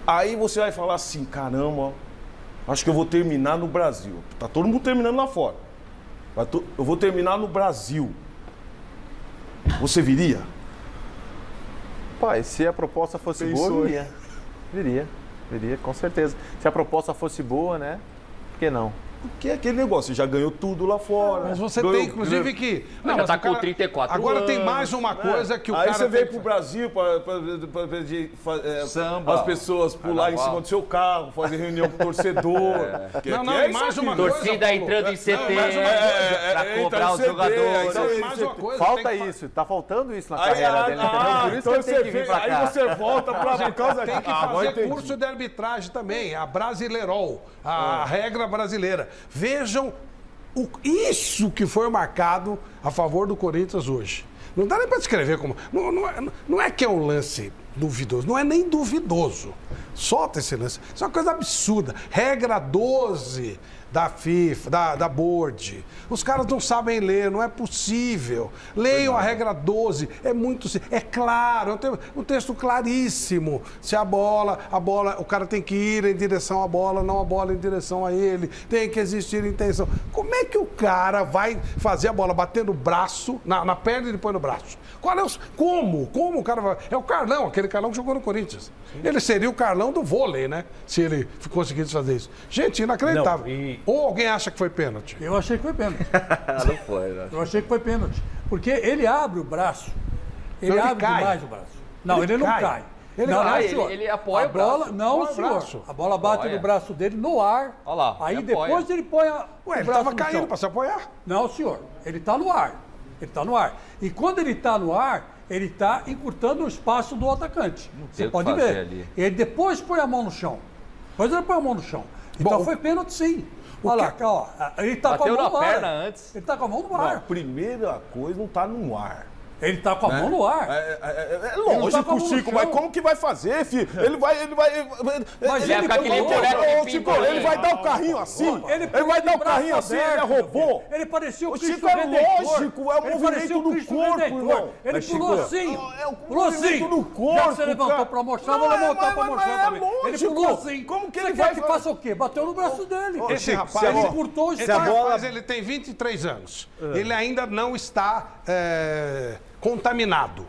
Aí você vai falar assim, caramba, acho que eu vou terminar no Brasil. Tá todo mundo terminando lá fora. Eu vou terminar no Brasil. Você viria? Pai, se a proposta fosse boa, viria, com certeza. Se a proposta fosse boa, né? Por que não? Porque é aquele negócio, já ganhou tudo lá fora. Mas você tem, inclusive, que... Não, já tá com 34 agora anos. Tem mais uma coisa que o aí cara... Aí você veio pro Brasil para pedir samba, as pessoas pularem em cima do seu carro, fazer reunião com o torcedor. Mais uma coisa... Torcida entrando em CT para cobrar os jogadores. Mais uma coisa... Falta isso, tá faltando isso na carreira dele, entendeu? Por isso que ele tem que vir pra cá. Aí você volta por causa Tem que fazer curso de arbitragem também, a Brasileirol, a regra brasileira. Vejam isso que foi marcado a favor do Corinthians hoje. Não dá nem para descrever como... Não é que é um lance duvidoso, não é nem duvidoso. Solta esse lance. Isso é uma coisa absurda. Regra 12 da FIFA, da Board. Os caras não sabem ler, não é possível. Leiam a regra 12, é muito... É claro, um texto claríssimo. Se a bola, o cara tem que ir em direção à bola, não a bola em direção a ele. Tem que existir intenção. Como é que o cara vai fazer a bola bater no braço, na perna e depois no braço? Como o cara vai... É o Carlão, aquele Carlão que jogou no Corinthians. Ele seria o Carlão do vôlei, né? Se ele conseguisse fazer isso. Gente, inacreditável. Ou alguém acha que foi pênalti? Eu achei que foi pênalti. Não foi, né? Eu achei que foi pênalti. Porque ele abre o braço. Ele abre demais o braço. Não, ele não cai. Ele apoia o braço. Não, senhor. A bola bate no braço dele no ar. Olha lá. Aí depois ele põe o braço ele estava caindo para se apoiar. Não, senhor. Ele está no ar. Ele está no ar. E quando ele está no ar, ele está encurtando o espaço do atacante. Você pode ver. Ali. Ele depois põe a mão no chão. Depois ele põe a mão no chão. Então foi pênalti, sim. Olha lá, ó. Ele está com a mão no ar. Perna antes. Ele está com a mão no ar. A primeira coisa não está no ar. Ele tá com a mão no ar. É lógico, Chico, mas como que vai fazer, filho? Ele vai dar o carrinho assim? Ele vai dar o carrinho assim, ele é robô? Ele parecia o Chico, é lógico, é o movimento do corpo, irmão. Ele pulou assim. Pulou assim. Do corpo, já que você levantou pra mostrar, vou levantar pra mostrar também. Ele pulou assim. Como que ele vai que faça o quê? Bateu no braço dele. Esse rapaz, ele curtou esse rapaz, ele tem 23 anos. Ele ainda não está... contaminado.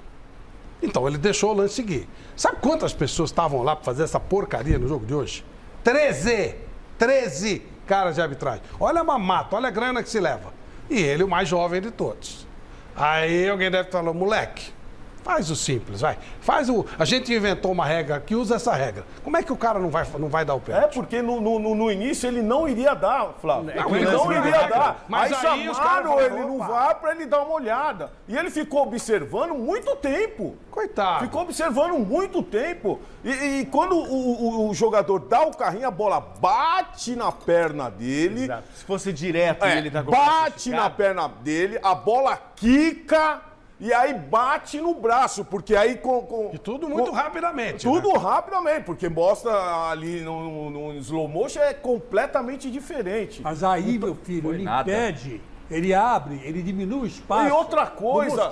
Então, ele deixou o lance seguir. Sabe quantas pessoas estavam lá para fazer essa porcaria no jogo de hoje? 13 caras de arbitragem. Olha a mamata, olha a grana que se leva. E ele, o mais jovem de todos. Aí alguém deve falar, moleque, faz o simples, vai. A gente inventou uma regra que usa essa regra. Como é que o cara não vai dar o pênalti? Porque no início ele não iria dar, Flávio. Ele não iria dar. Mas aí chamaram ele no VAR para ele dar uma olhada. E ele ficou observando muito tempo. Coitado. Ficou observando muito tempo. E quando o jogador dá o carrinho, a bola bate na perna dele. Exato. Se fosse direto, ele tá bate na perna dele, a bola quica. E aí bate no braço, porque aí E tudo muito rapidamente. Tudo rapidamente, porque mostra ali no slow motion é completamente diferente. Mas aí, meu filho, ele impede, ele abre, ele diminui o espaço. E outra coisa,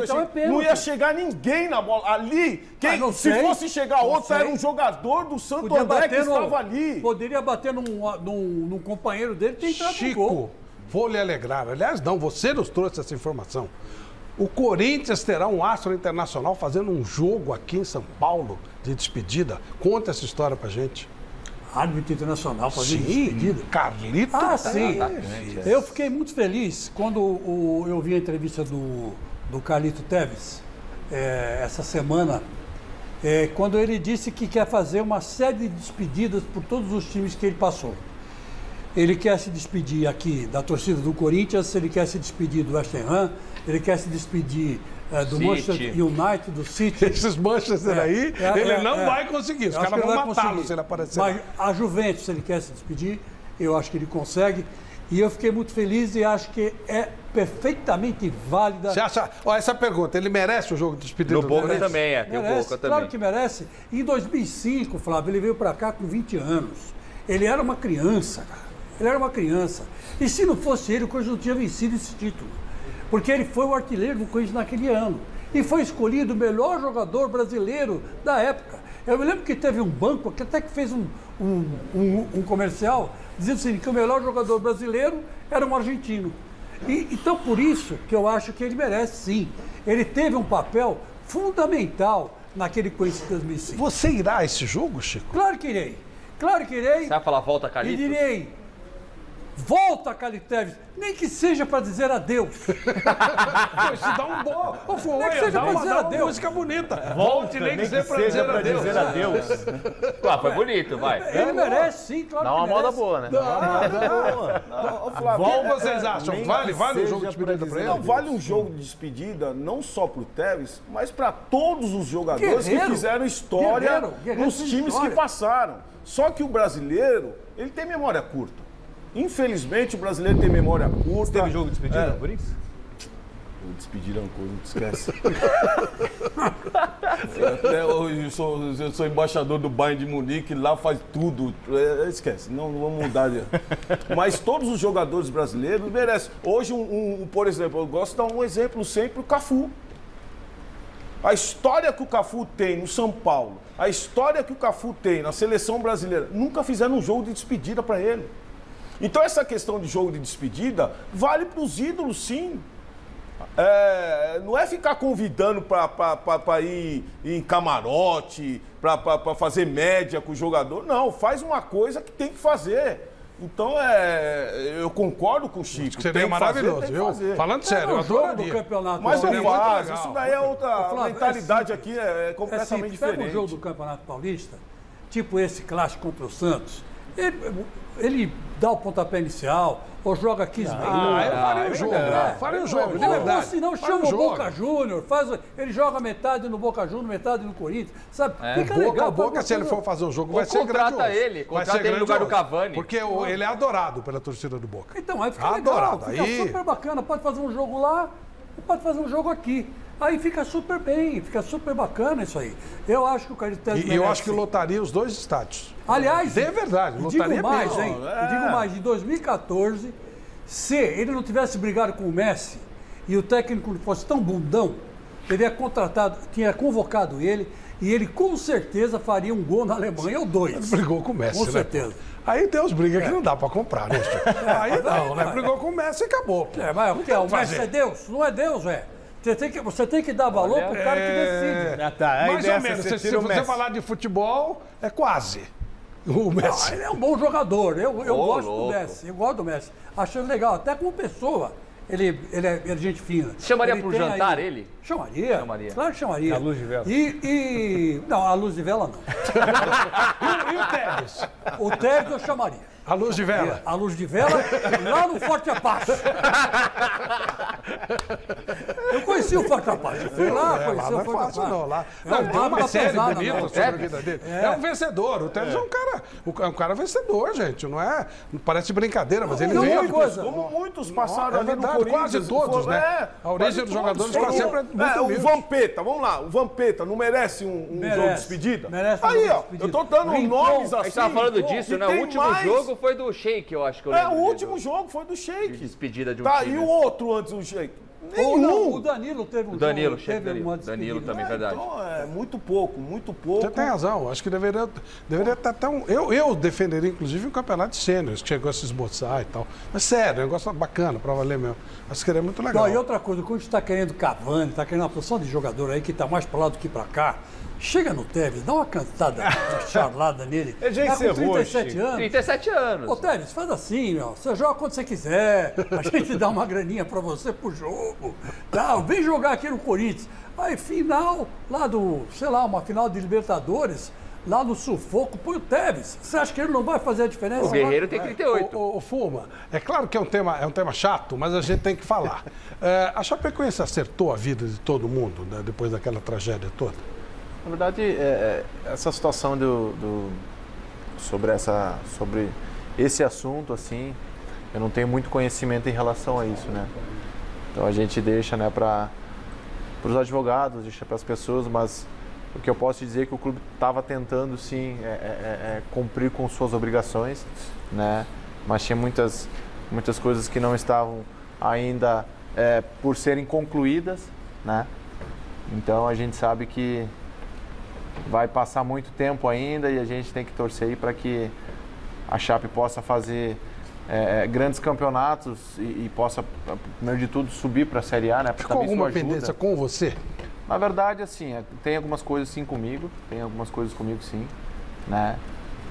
então não ia chegar ninguém na bola. Ali, se fosse chegar outro, era um jogador do Santo André que estava ali. Poderia bater num companheiro dele e ter entrado no gol. Chico, vou lhe alegrar. Aliás, não, você nos trouxe essa informação. O Corinthians terá um astro internacional fazendo um jogo aqui em São Paulo de despedida. Conta essa história pra gente. Árbitro internacional fazendo despedida? Carlito. Sim. Eu fiquei muito feliz quando eu vi a entrevista do Carlito Teves essa semana, quando ele disse que quer fazer uma série de despedidas por todos os times que ele passou. Ele quer se despedir aqui da torcida do Corinthians, ele quer se despedir do West Ham, ele quer se despedir do Manchester United, do City. Esses Manchester aí, ele não vai conseguir. Os caras vão matá-lo se ele aparecer. Mas a Juventus, ele quer se despedir, eu acho que ele consegue. E eu fiquei muito feliz e acho que é perfeitamente válida. Você acha... Ó, essa pergunta, ele merece o jogo de despedida? No Boca também, tem o Boca também. Claro que merece. Em 2005, Flávio, ele veio para cá com 20 anos. Ele era uma criança, cara. Ele era uma criança. E se não fosse ele, o Corinthians não tinha vencido esse título. Porque ele foi o artilheiro do Corinthians naquele ano. E foi escolhido o melhor jogador brasileiro da época. Eu me lembro que teve um banco que até que fez um comercial dizendo assim, que o melhor jogador brasileiro era um argentino. Então, por isso que eu acho que ele merece, sim. Ele teve um papel fundamental naquele Corinthians de 2005. Você irá a esse jogo, Chico? Claro que irei. Claro que irei. Você vai falar volta, Carlitos? E direi, volta, Carlitos Tevez, nem que seja para dizer adeus. Pô, isso dá um bom. Nem que seja para dizer Dá uma adeus. música bonita. Volte, nem que seja pra dizer adeus. Ah, foi bonito, vai. Ele merece, sim, claro Dá que uma merece. moda boa, né? O que vocês acham? Nem Vale que o jogo de seja despedida pra pra ele? Não, vale um jogo de despedida não só pro Tevez, mas para todos os jogadores Guerreiro. que fizeram história Guerreiro nos tem times história. que passaram. Só que o brasileiro, ele tem memória curta. Infelizmente, o brasileiro tem memória curta. Teve jogo de despedida no Corinthians? Despedida é uma coisa, não esquece. Até hoje eu sou embaixador do Bayern de Munique, lá faz tudo. Esquece, não vamos mudar. Mas todos os jogadores brasileiros merecem. Hoje, por exemplo, eu gosto de dar um exemplo sempre, o Cafu. A história que o Cafu tem no São Paulo, a história que o Cafu tem na seleção brasileira, nunca fizeram um jogo de despedida para ele. Então essa questão de jogo de despedida vale para os ídolos, sim. Não é ficar convidando para ir em camarote, para fazer média com o jogador. Não, faz uma coisa que tem que fazer. Então, eu concordo com o Chico. Seria maravilhoso, viu? Falando sério, eu jogo do adoraria. campeonato. Mas Seria não muito faz, legal. isso daí é outra Flávio, mentalidade aqui, é completamente simples. Pega diferente. um jogo do Campeonato Paulista, tipo esse clássico contra o Santos, ele dá o pontapé inicial, ou joga 15 minutos. Eu faria o jogo, faria o jogo, de Ou verdade. se não, Faria chama o jogo. Boca Júnior, ele joga metade no Boca Júnior, metade no Corinthians, sabe? Fica O legal. Boca, se ele for fazer um jogo, vai ser contrata grandioso. ele, Vai contrata ser ele no lugar do grandioso. Cavani. Porque ele é adorado pela torcida do Boca. Então, aí fica Adorado. legal, fica super bacana. Pode fazer um jogo lá e pode fazer um jogo aqui. Aí fica super bem, fica super bacana isso aí. Eu acho que o Carlitos Tevez E eu acho que lotaria os dois estádios. Aliás, É verdade, e lotaria digo mais, mesmo. hein? E digo mais, em 2014, se ele não tivesse brigado com o Messi e o técnico não fosse tão bundão, teria convocado ele e ele com certeza faria um gol na Alemanha ou dois. Brigou com o Messi, Com né? certeza. Aí Deus briga que não dá pra comprar, né, Chico? Aí não, né? Brigou com o Messi e acabou. Pô. Mas o que é? O Messi fazer. é Deus? Não é Deus, velho. Você tem que dar valor pro cara que decide. Mais ou menos. Se você falar de futebol, é quase. O Messi. Ele é um bom jogador. Eu gosto louco. do Messi. Eu gosto do Messi. Acho ele legal. Até como pessoa, ele é gente fina. Chamaria Ele pro tem jantar aí- ele? Chamaria. Claro que chamaria. A luz de vela. Não, a luz de vela não. E o Tevez? O Tevez eu chamaria. A luz de vela. A luz de vela lá no Forte Apache. Eu conheci o Forte Apache. Fui lá, Lá conheci não o é Forte fácil, Apache. não. Lá É não, um tem uma barba série pesada, bonita não. sobre a vida dele. É um vencedor. O Tevez é um cara vencedor, gente. Não é. Parece brincadeira, mas ele Não, veio. outra coisa. Como muitos passaram É ali no verdade, Corinthians. quase todos, né? A origem dos jogadores quase sempre é muito O humilde. Vampeta, vamos lá. O Vampeta não merece um Merece. jogo de despedida? Merece um Aí, jogo de ó. despedida. Eu tô dando Rincon. nomes A assim. gente tava falando disso, e né? O tem último mais. jogo foi do Sheik, eu acho que eu É, lembro. o dele, último jogo foi do de Sheik. despedida de um Tá, time. e o outro antes do Sheik? Ou não, Nenhum. o Danilo teve um O Danilo, jogo, Sheik teve uma Danilo despedida. também, verdade. Então, é muito pouco, muito pouco. Você tem razão, acho que deveria estar tão. Eu defenderia, inclusive, um campeonato de sêniores, que chegou a se esboçar e tal. Mas sério, é um negócio bacana pra valer mesmo. Acho que seria muito legal. Não, e outra coisa, quando a gente está querendo Cavani, está querendo uma porção de jogador aí que está mais para lá do que para cá, chega no Tevez, dá uma cantada charlada nele. Ele já Tá com encerrou, 37 Chico. anos. 37 anos. Ô, Tevez, faz assim, meu. Você joga quando você quiser. A gente dá uma graninha pra você pro jogo. Tá, vem jogar aqui no Corinthians. Aí, final lá do, sei lá, uma final de Libertadores, lá no sufoco, põe o Tevez. Você acha que ele não vai fazer a diferença? O Guerreiro tem 38. Ô, Fuma, é claro que é um tema chato, mas a gente tem que falar. A Chapecoense acertou a vida de todo mundo, né, depois daquela tragédia toda? Na verdade, essa situação sobre esse assunto, assim, eu não tenho muito conhecimento em relação a isso, né? Então a gente deixa, né, para os advogados, deixa para as pessoas, mas o que eu posso dizer é que o clube estava tentando sim cumprir com suas obrigações, né? Mas tinha muitas coisas que não estavam ainda por serem concluídas, né? Então a gente sabe que vai passar muito tempo ainda e a gente tem que torcer aí para que a Chape possa fazer grandes campeonatos e possa, primeiro de tudo, subir para a Série A, né? Ficou alguma pendência com você? Na verdade, assim, tem algumas coisas sim comigo, sim, né?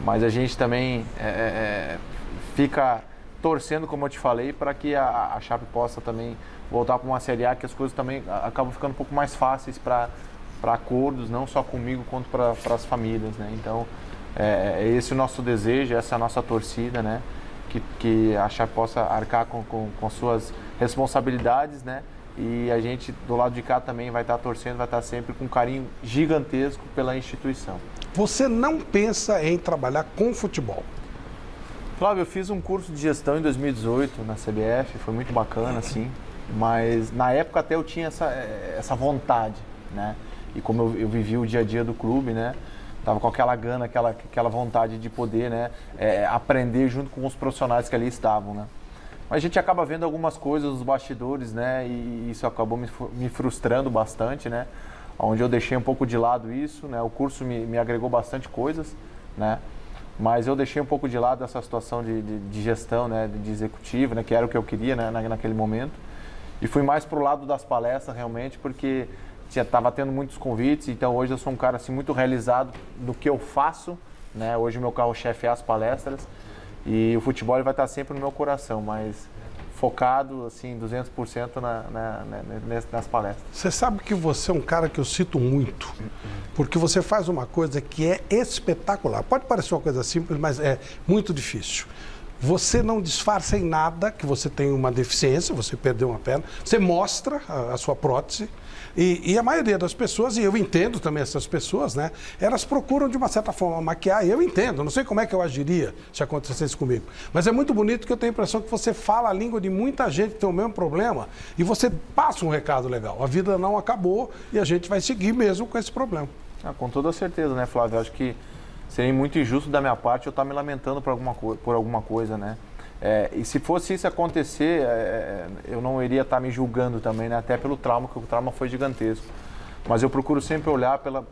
Mas a gente também fica torcendo, como eu te falei, para que a Chape possa também voltar para uma Série A, que as coisas também acabam ficando um pouco mais fáceis para acordos, não só comigo, quanto para as famílias, né? Então, esse é o nosso desejo, essa é a nossa torcida, né? Que a Chape possa arcar com suas responsabilidades, né? E a gente, do lado de cá, também vai estar torcendo, vai estar sempre com um carinho gigantesco pela instituição. Você não pensa em trabalhar com futebol? Flávio, eu fiz um curso de gestão em 2018 na CBF, foi muito bacana, assim, mas na época até eu tinha essa vontade, né? E como eu vivi o dia a dia do clube, né? Tava com aquela gana, aquela vontade de poder, né? Aprender junto com os profissionais que ali estavam, né? Mas a gente acaba vendo algumas coisas nos bastidores, né? E isso acabou me frustrando bastante, né? Onde eu deixei um pouco de lado isso, né? O curso me agregou bastante coisas, né? Mas eu deixei um pouco de lado essa situação de gestão, né? De executivo, né? Que era o que eu queria, né? Naquele momento. E fui mais pro lado das palestras, realmente, porque estava tendo muitos convites. Então hoje eu sou um cara assim, muito realizado do que eu faço, né? Hoje o meu carro-chefe é as palestras. E o futebol ele vai estar sempre no meu coração, mas focado assim 200% nas palestras. Você sabe que você é um cara que eu cito muito, porque você faz uma coisa que é espetacular. Pode parecer uma coisa simples, mas é muito difícil. Você não disfarça em nada que você tem uma deficiência, você perdeu uma perna, você mostra a sua prótese. E a maioria das pessoas, e eu entendo também essas pessoas, né? Elas procuram de uma certa forma maquiar, e eu entendo, não sei como é que eu agiria se acontecesse comigo. Mas é muito bonito que eu tenho a impressão que você fala a língua de muita gente que tem o mesmo problema e você passa um recado legal. A vida não acabou e a gente vai seguir mesmo com esse problema. Com toda certeza, né, Flávio? Eu acho que seria muito injusto da minha parte eu estar me lamentando por alguma coisa, né? E se fosse isso acontecer, eu não iria estar me julgando também, né? Até pelo trauma, porque o trauma foi gigantesco. Mas eu procuro sempre olhar pela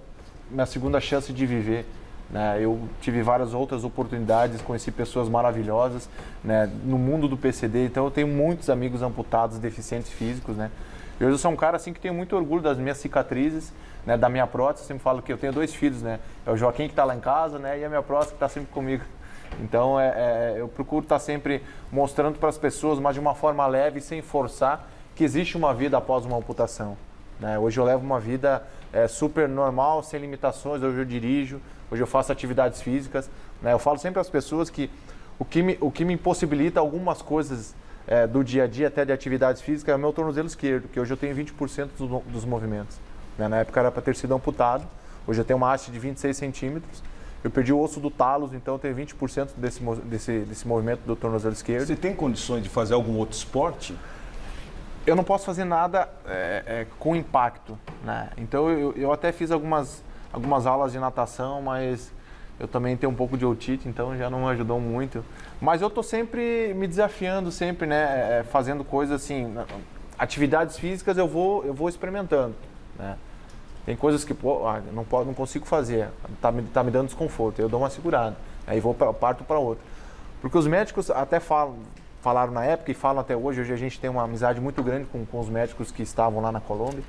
minha segunda chance de viver, né? Eu tive várias outras oportunidades, conheci pessoas maravilhosas, né? No mundo do PCD, então eu tenho muitos amigos amputados, deficientes físicos, né? E hoje eu sou um cara assim que tenho muito orgulho das minhas cicatrizes, né? Da minha prótese. Eu sempre falo que eu tenho 2 filhos, né? É o Joaquim que está lá em casa, né? E a minha prótese que está sempre comigo. Então, eu procuro estar sempre mostrando para as pessoas, mas de uma forma leve, sem forçar, que existe uma vida após uma amputação, né? Hoje eu levo uma vida super normal, sem limitações. Hoje eu dirijo, hoje eu faço atividades físicas, né? Eu falo sempre às pessoas que o que me impossibilita algumas coisas do dia a dia, até de atividades físicas, é o meu tornozelo esquerdo, que hoje eu tenho 20% dos movimentos, né? Na época era para ter sido amputado, hoje eu tenho uma haste de 26 centímetros. Eu perdi o osso do talos, então eu tenho 20% desse movimento do tornozelo esquerdo. Você tem condições de fazer algum outro esporte? Eu não posso fazer nada com impacto, né? Então eu até fiz algumas aulas de natação, mas eu também tenho um pouco de otite, então já não me ajudou muito. Mas eu estou sempre me desafiando, sempre, né? Fazendo coisas assim, atividades físicas eu vou experimentando, né? Tem coisas que não consigo fazer, tá me dando desconforto, eu dou uma segurada, aí parto para outra. Porque os médicos até falaram na época e falam até hoje a gente tem uma amizade muito grande com os médicos que estavam lá na Colômbia.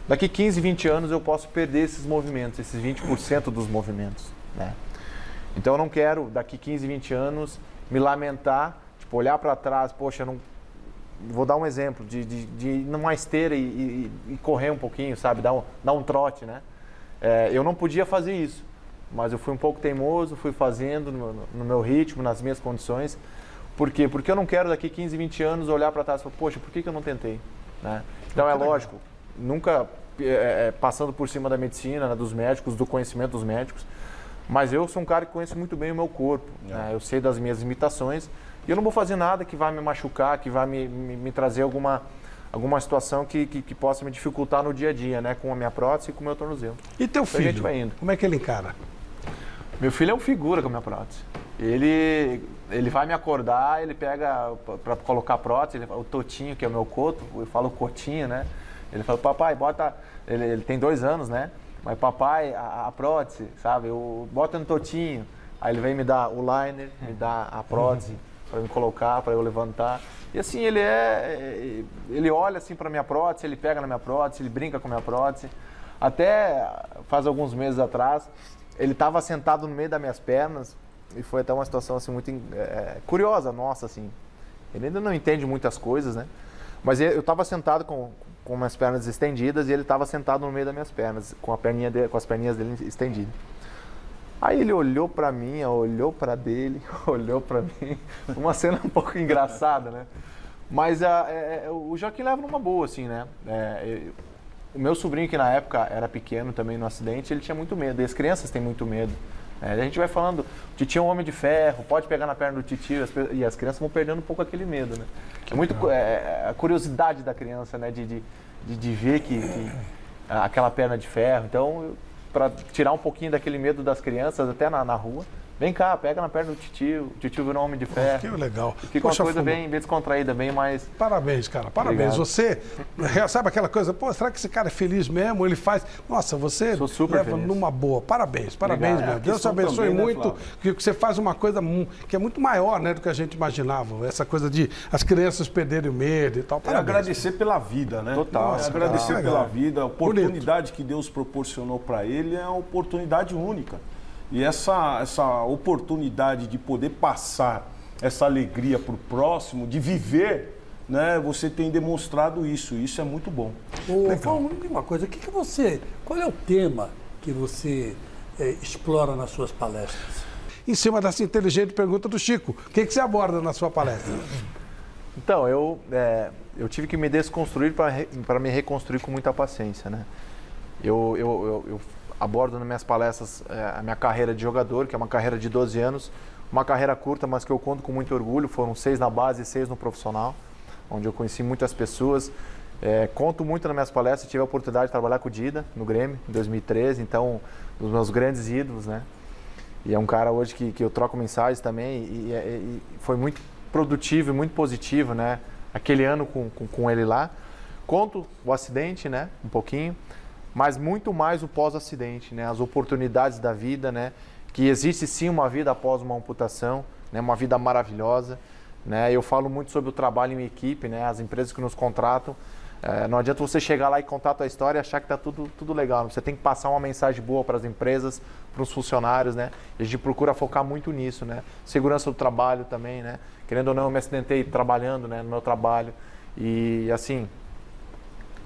Daqui 15, 20 anos eu posso perder esses movimentos, esses 20% dos movimentos, né? Então eu não quero, daqui 15, 20 anos, me lamentar, tipo, olhar para trás, poxa, eu não... Vou dar um exemplo, de ir numa esteira e correr um pouquinho, sabe? Dar um trote, né? Eu não podia fazer isso, mas eu fui um pouco teimoso, fui fazendo no meu ritmo, nas minhas condições. Por quê? Porque eu não quero daqui 15, 20 anos olhar para trás e falar, poxa, por que eu não tentei? Né? Então é lógico, nunca passando por cima da medicina, né, dos médicos, do conhecimento dos médicos, mas eu sou um cara que conhece muito bem o meu corpo, né? Eu sei das minhas limitações E eu não vou fazer nada que vai me machucar, que vai me trazer alguma situação que possa me dificultar no dia a dia, né? Com a minha prótese e com o meu tornozelo. E teu filho? A gente vai indo. Como é que ele encara? Meu filho é um figura com a minha prótese. Ele vai me acordar, ele pega para colocar a prótese, o Totinho, que é o meu coto, eu falo Cotinho, né? Ele fala, papai, bota... Ele tem 2 anos, né? Mas papai, a prótese, sabe? Bota no Totinho. Aí ele vem me dar o liner, me dá a prótese para me colocar, para eu levantar. E assim, ele olha assim para minha prótese, ele pega na minha prótese, ele brinca com a minha prótese. Até faz alguns meses atrás, ele estava sentado no meio das minhas pernas e foi até uma situação assim muito curiosa, nossa, assim. Ele ainda não entende muitas coisas, né? Mas eu estava sentado com minhas pernas estendidas e ele estava sentado no meio das minhas pernas, com as perninhas dele estendidas. Aí ele olhou para mim, olhou para dele, olhou para mim. Uma cena um pouco engraçada, né? Mas o Joaquim leva numa boa, assim, né? O meu sobrinho, que na época era pequeno também no acidente, ele tinha muito medo. E as crianças têm muito medo. A gente vai falando, o Titi é um homem de ferro, pode pegar na perna do Titi, e as crianças vão perdendo um pouco aquele medo, né? É muito a curiosidade da criança, né? De ver que aquela perna de ferro. Então, para tirar um pouquinho daquele medo das crianças, até na rua, vem cá, pega na perna do Titio, o Titio virou um homem de ferro. Que legal. Fica uma coisa bem descontraída, bem mais... Parabéns, cara, parabéns. Obrigado. você, sabe aquela coisa, pô, será que esse cara é feliz mesmo? Ele faz... Nossa, você Sou super leva feliz. numa boa. Parabéns mesmo. Deus te abençoe também, né, muito, Flávio? que você faz uma coisa que é muito maior, né, do que a gente imaginava. Essa coisa de as crianças perderem o medo e tal. Parabéns. Agradecer pela vida, né? Total. Nossa, agradecer legal. pela vida, a oportunidade que Deus proporcionou para ele é uma oportunidade única. E essa oportunidade de poder passar essa alegria para o próximo, de viver, né? Você tem demonstrado isso. Isso é muito bom. Fala uma coisa, qual é o tema que você explora nas suas palestras? Em cima dessa inteligente pergunta do Chico, o que você aborda na sua palestra? Então, eu tive que me desconstruir para me reconstruir com muita paciência, né? Eu abordo nas minhas palestras a minha carreira de jogador, que é uma carreira de 12 anos, uma carreira curta, mas que eu conto com muito orgulho. Foram 6 na base e 6 no profissional, onde eu conheci muitas pessoas. Conto muito nas minhas palestras, tive a oportunidade de trabalhar com o Dida no Grêmio, em 2013, então, um dos meus grandes ídolos, né? E é um cara hoje que eu troco mensagens também e foi muito produtivo e muito positivo, né? Aquele ano com ele lá. Conto o acidente, né? Um pouquinho. Mas muito mais o pós-acidente, né? As oportunidades da vida, né? Que existe sim uma vida após uma amputação, né? Uma vida maravilhosa, né? Eu falo muito sobre o trabalho em equipe, né? As empresas que nos contratam. Não adianta você chegar lá e contar a tua história e achar que está tudo legal. Você tem que passar uma mensagem boa para as empresas, para os funcionários, né? E a gente procura focar muito nisso, né? Segurança do trabalho também, né? Querendo ou não, eu me acidentei trabalhando, né? No meu trabalho. E assim...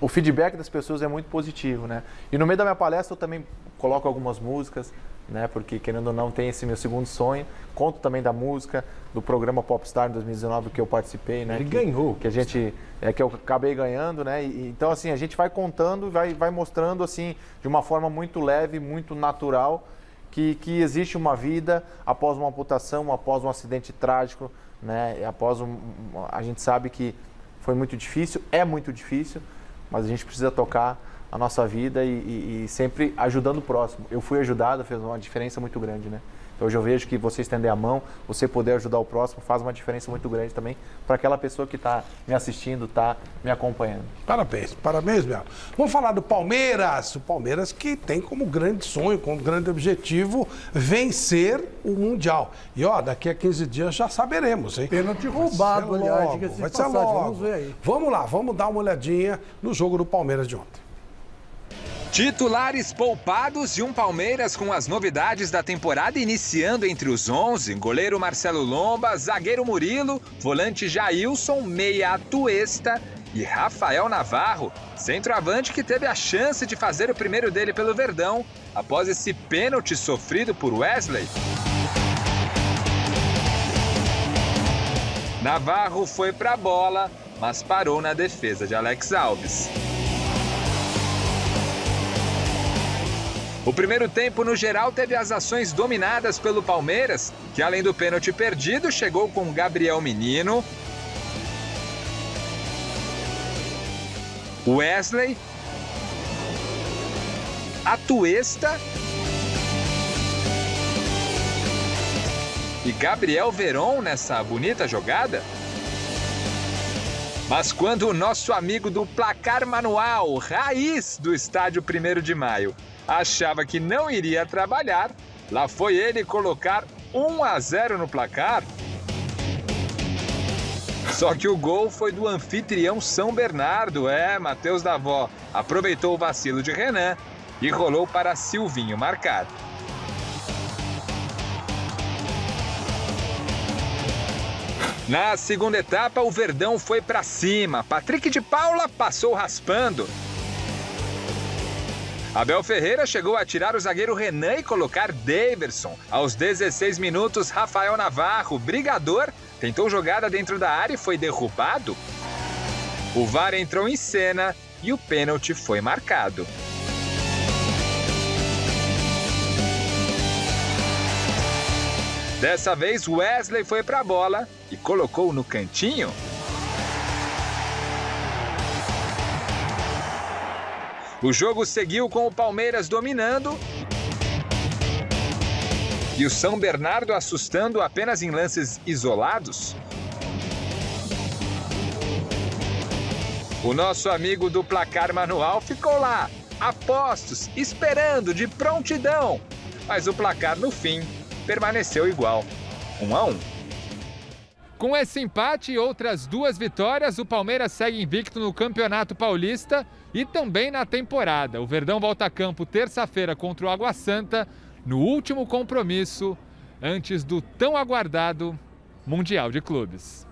O feedback das pessoas é muito positivo, né? E no meio da minha palestra eu também coloco algumas músicas, né? Porque, querendo ou não, tem esse meu segundo sonho. Conto também da música, do programa Popstar em 2019 que eu participei, né? Ele ganhou. Que eu acabei ganhando, né? Então, assim, a gente vai contando e vai mostrando, assim, de uma forma muito leve, muito natural, que existe uma vida após uma amputação, após um acidente trágico, né? A gente sabe que foi muito difícil, é muito difícil, mas a gente precisa tocar a nossa vida e sempre ajudando o próximo. Eu fui ajudado, fez uma diferença muito grande, né? Então, hoje eu vejo que você estender a mão, você poder ajudar o próximo, faz uma diferença muito grande também para aquela pessoa que está me assistindo, está me acompanhando. Parabéns, Bel. Vamos falar do Palmeiras. O Palmeiras que tem como grande sonho, como grande objetivo, vencer o Mundial. E, daqui a 15 dias já saberemos, hein? Pênalti roubado, aliás, diga-se de vai ser passagem, logo. vamos ver aí. Vamos lá, vamos dar uma olhadinha no jogo do Palmeiras de ontem. Titulares poupados e um Palmeiras com as novidades da temporada iniciando entre os 11, goleiro Marcelo Lomba, zagueiro Murilo, volante Jailson, meia Atuesta e Rafael Navarro, centroavante que teve a chance de fazer o primeiro dele pelo Verdão após esse pênalti sofrido por Wesley. Navarro foi para a bola, mas parou na defesa de Alex Alves. O primeiro tempo, no geral, teve as ações dominadas pelo Palmeiras, que além do pênalti perdido, chegou com Gabriel Menino, Wesley, Atuesta e Gabriel Veron nessa bonita jogada. Mas quando o nosso amigo do placar manual, raiz do estádio 1º de Maio, achava que não iria trabalhar, lá foi ele colocar 1-0 no placar. Só que o gol foi do anfitrião São Bernardo, Matheus Davó aproveitou o vacilo de Renan e rolou para Silvinho marcar. Na segunda etapa, o Verdão foi para cima. Patrick de Paula passou raspando. Abel Ferreira chegou a tirar o zagueiro Renan e colocar Daverson. Aos 16 minutos, Rafael Navarro, brigador, tentou jogada dentro da área e foi derrubado. O VAR entrou em cena e o pênalti foi marcado. Dessa vez, Wesley foi para a bola e colocou no cantinho. O jogo seguiu com o Palmeiras dominando e o São Bernardo assustando apenas em lances isolados. O nosso amigo do placar manual ficou lá, a postos, esperando de prontidão, mas o placar no fim permaneceu igual, 1-1. Com esse empate e outras 2 vitórias, o Palmeiras segue invicto no Campeonato Paulista e também na temporada. O Verdão volta a campo terça-feira contra o Água Santa, no último compromisso antes do tão aguardado Mundial de Clubes.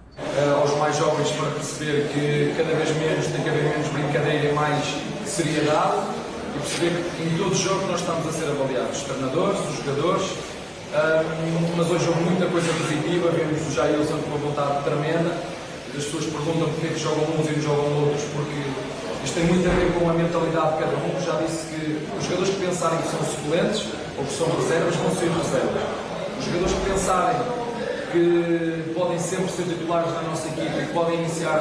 Aos mais jovens para perceber que cada vez menos tem que haver menos brincadeira e mais seriedade e perceber que em todos os jogos nós estamos a ser avaliados, os treinadores, os jogadores. Mas hoje houve muita coisa positiva, vemos o Jailson com uma vontade tremenda. As pessoas perguntam porque é que jogam uns e não jogam outros, porque isto tem muito a ver com a mentalidade de cada um. Já disse que os jogadores que pensarem que são suplentes ou que são reservas vão ser reservas. Os jogadores que pensarem que podem sempre ser titulares da nossa equipa e podem iniciar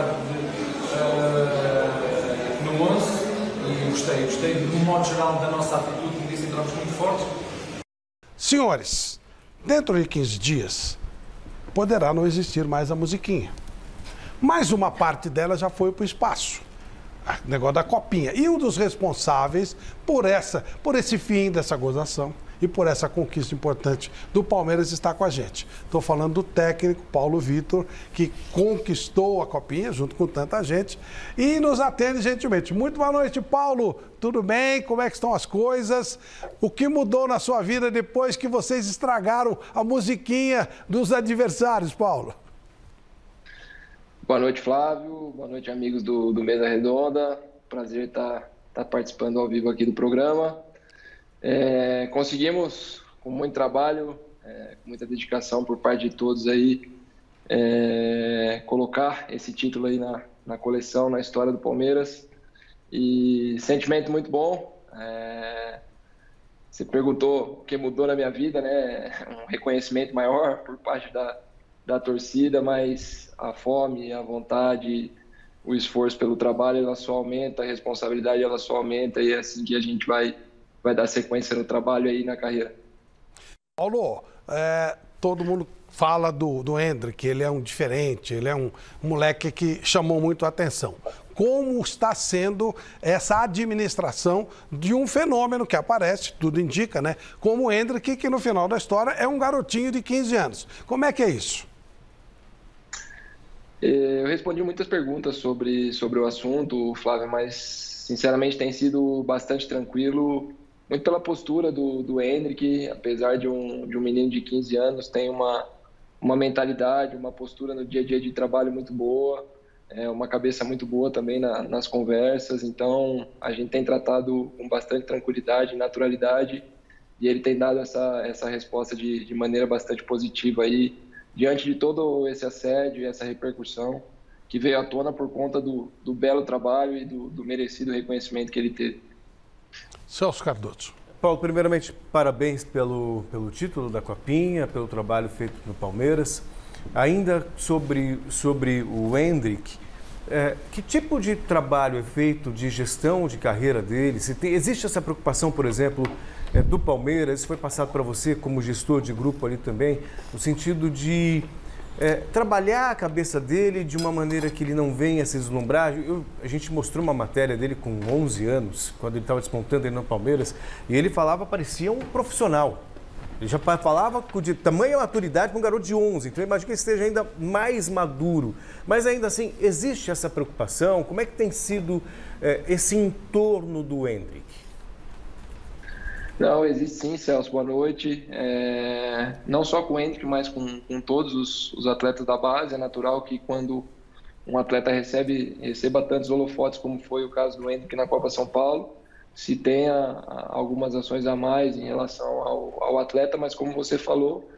no 11, e gostei no modo geral da nossa atitude, como disse, entramos muito fortes. Senhores, dentro de 15 dias, poderá não existir mais a musiquinha. Mas uma parte dela já foi para o espaço. O negócio da copinha. E um dos responsáveis por esse fim dessa gozação e por essa conquista importante do Palmeiras está com a gente. Estou falando do técnico Paulo Vitor, que conquistou a copinha junto com tanta gente e nos atende gentilmente. Muito boa noite, Paulo. Tudo bem? Como é que estão as coisas? O que mudou na sua vida depois que vocês estragaram a musiquinha dos adversários, Paulo? Boa noite, Flávio. Boa noite, amigos do Mesa Redonda. Prazer estar participando ao vivo aqui do programa. Conseguimos, com muito trabalho, com muita dedicação por parte de todos aí, colocar esse título aí na coleção, na história do Palmeiras. E sentimento muito bom. Você perguntou o que mudou na minha vida, né? Um reconhecimento maior por parte da torcida, mas a fome, a vontade, o esforço pelo trabalho, ela só aumenta, a responsabilidade, ela só aumenta, e é assim que a gente vai dar sequência no trabalho aí na carreira. Paulo, todo mundo fala do Hendrick, ele é um diferente, ele é um moleque que chamou muito a atenção. Como está sendo essa administração de um fenômeno que aparece, tudo indica, né? Como o Hendrick, que no final da história é um garotinho de 15 anos. Como é que é isso? Eu respondi muitas perguntas sobre o assunto, Flávio, mas sinceramente tem sido bastante tranquilo, muito pela postura do Hendrick, apesar de um menino de 15 anos, tem uma mentalidade, uma postura no dia a dia de trabalho muito boa, uma cabeça muito boa também nas conversas, então a gente tem tratado com bastante tranquilidade e naturalidade, e ele tem dado essa resposta de maneira bastante positiva aí, diante de todo esse assédio e essa repercussão que veio à tona por conta do belo trabalho e do merecido reconhecimento que ele teve. Celso Cardoso. Paulo, primeiramente, parabéns pelo título da Copinha, pelo trabalho feito no Palmeiras. Ainda sobre o Endrick, que tipo de trabalho é feito de gestão de carreira dele? Existe essa preocupação, por exemplo, do Palmeiras, isso foi passado para você como gestor de grupo ali também, no sentido de trabalhar a cabeça dele de uma maneira que ele não venha se deslumbrar. A gente mostrou uma matéria dele com 11 anos, quando ele estava despontando no Palmeiras, e ele parecia um profissional. Ele já falava de tamanha maturidade para um garoto de 11, então eu imagino que ele esteja ainda mais maduro. Mas ainda assim, existe essa preocupação? Como é que tem sido esse entorno do Endrick? Não, existe sim, Celso, boa noite. Não só com o Endrick, mas com todos os atletas da base. É natural que quando um atleta receba tantos holofotes como foi o caso do Endrick na Copa São Paulo, se tenha algumas ações a mais em relação ao atleta, mas como você falou,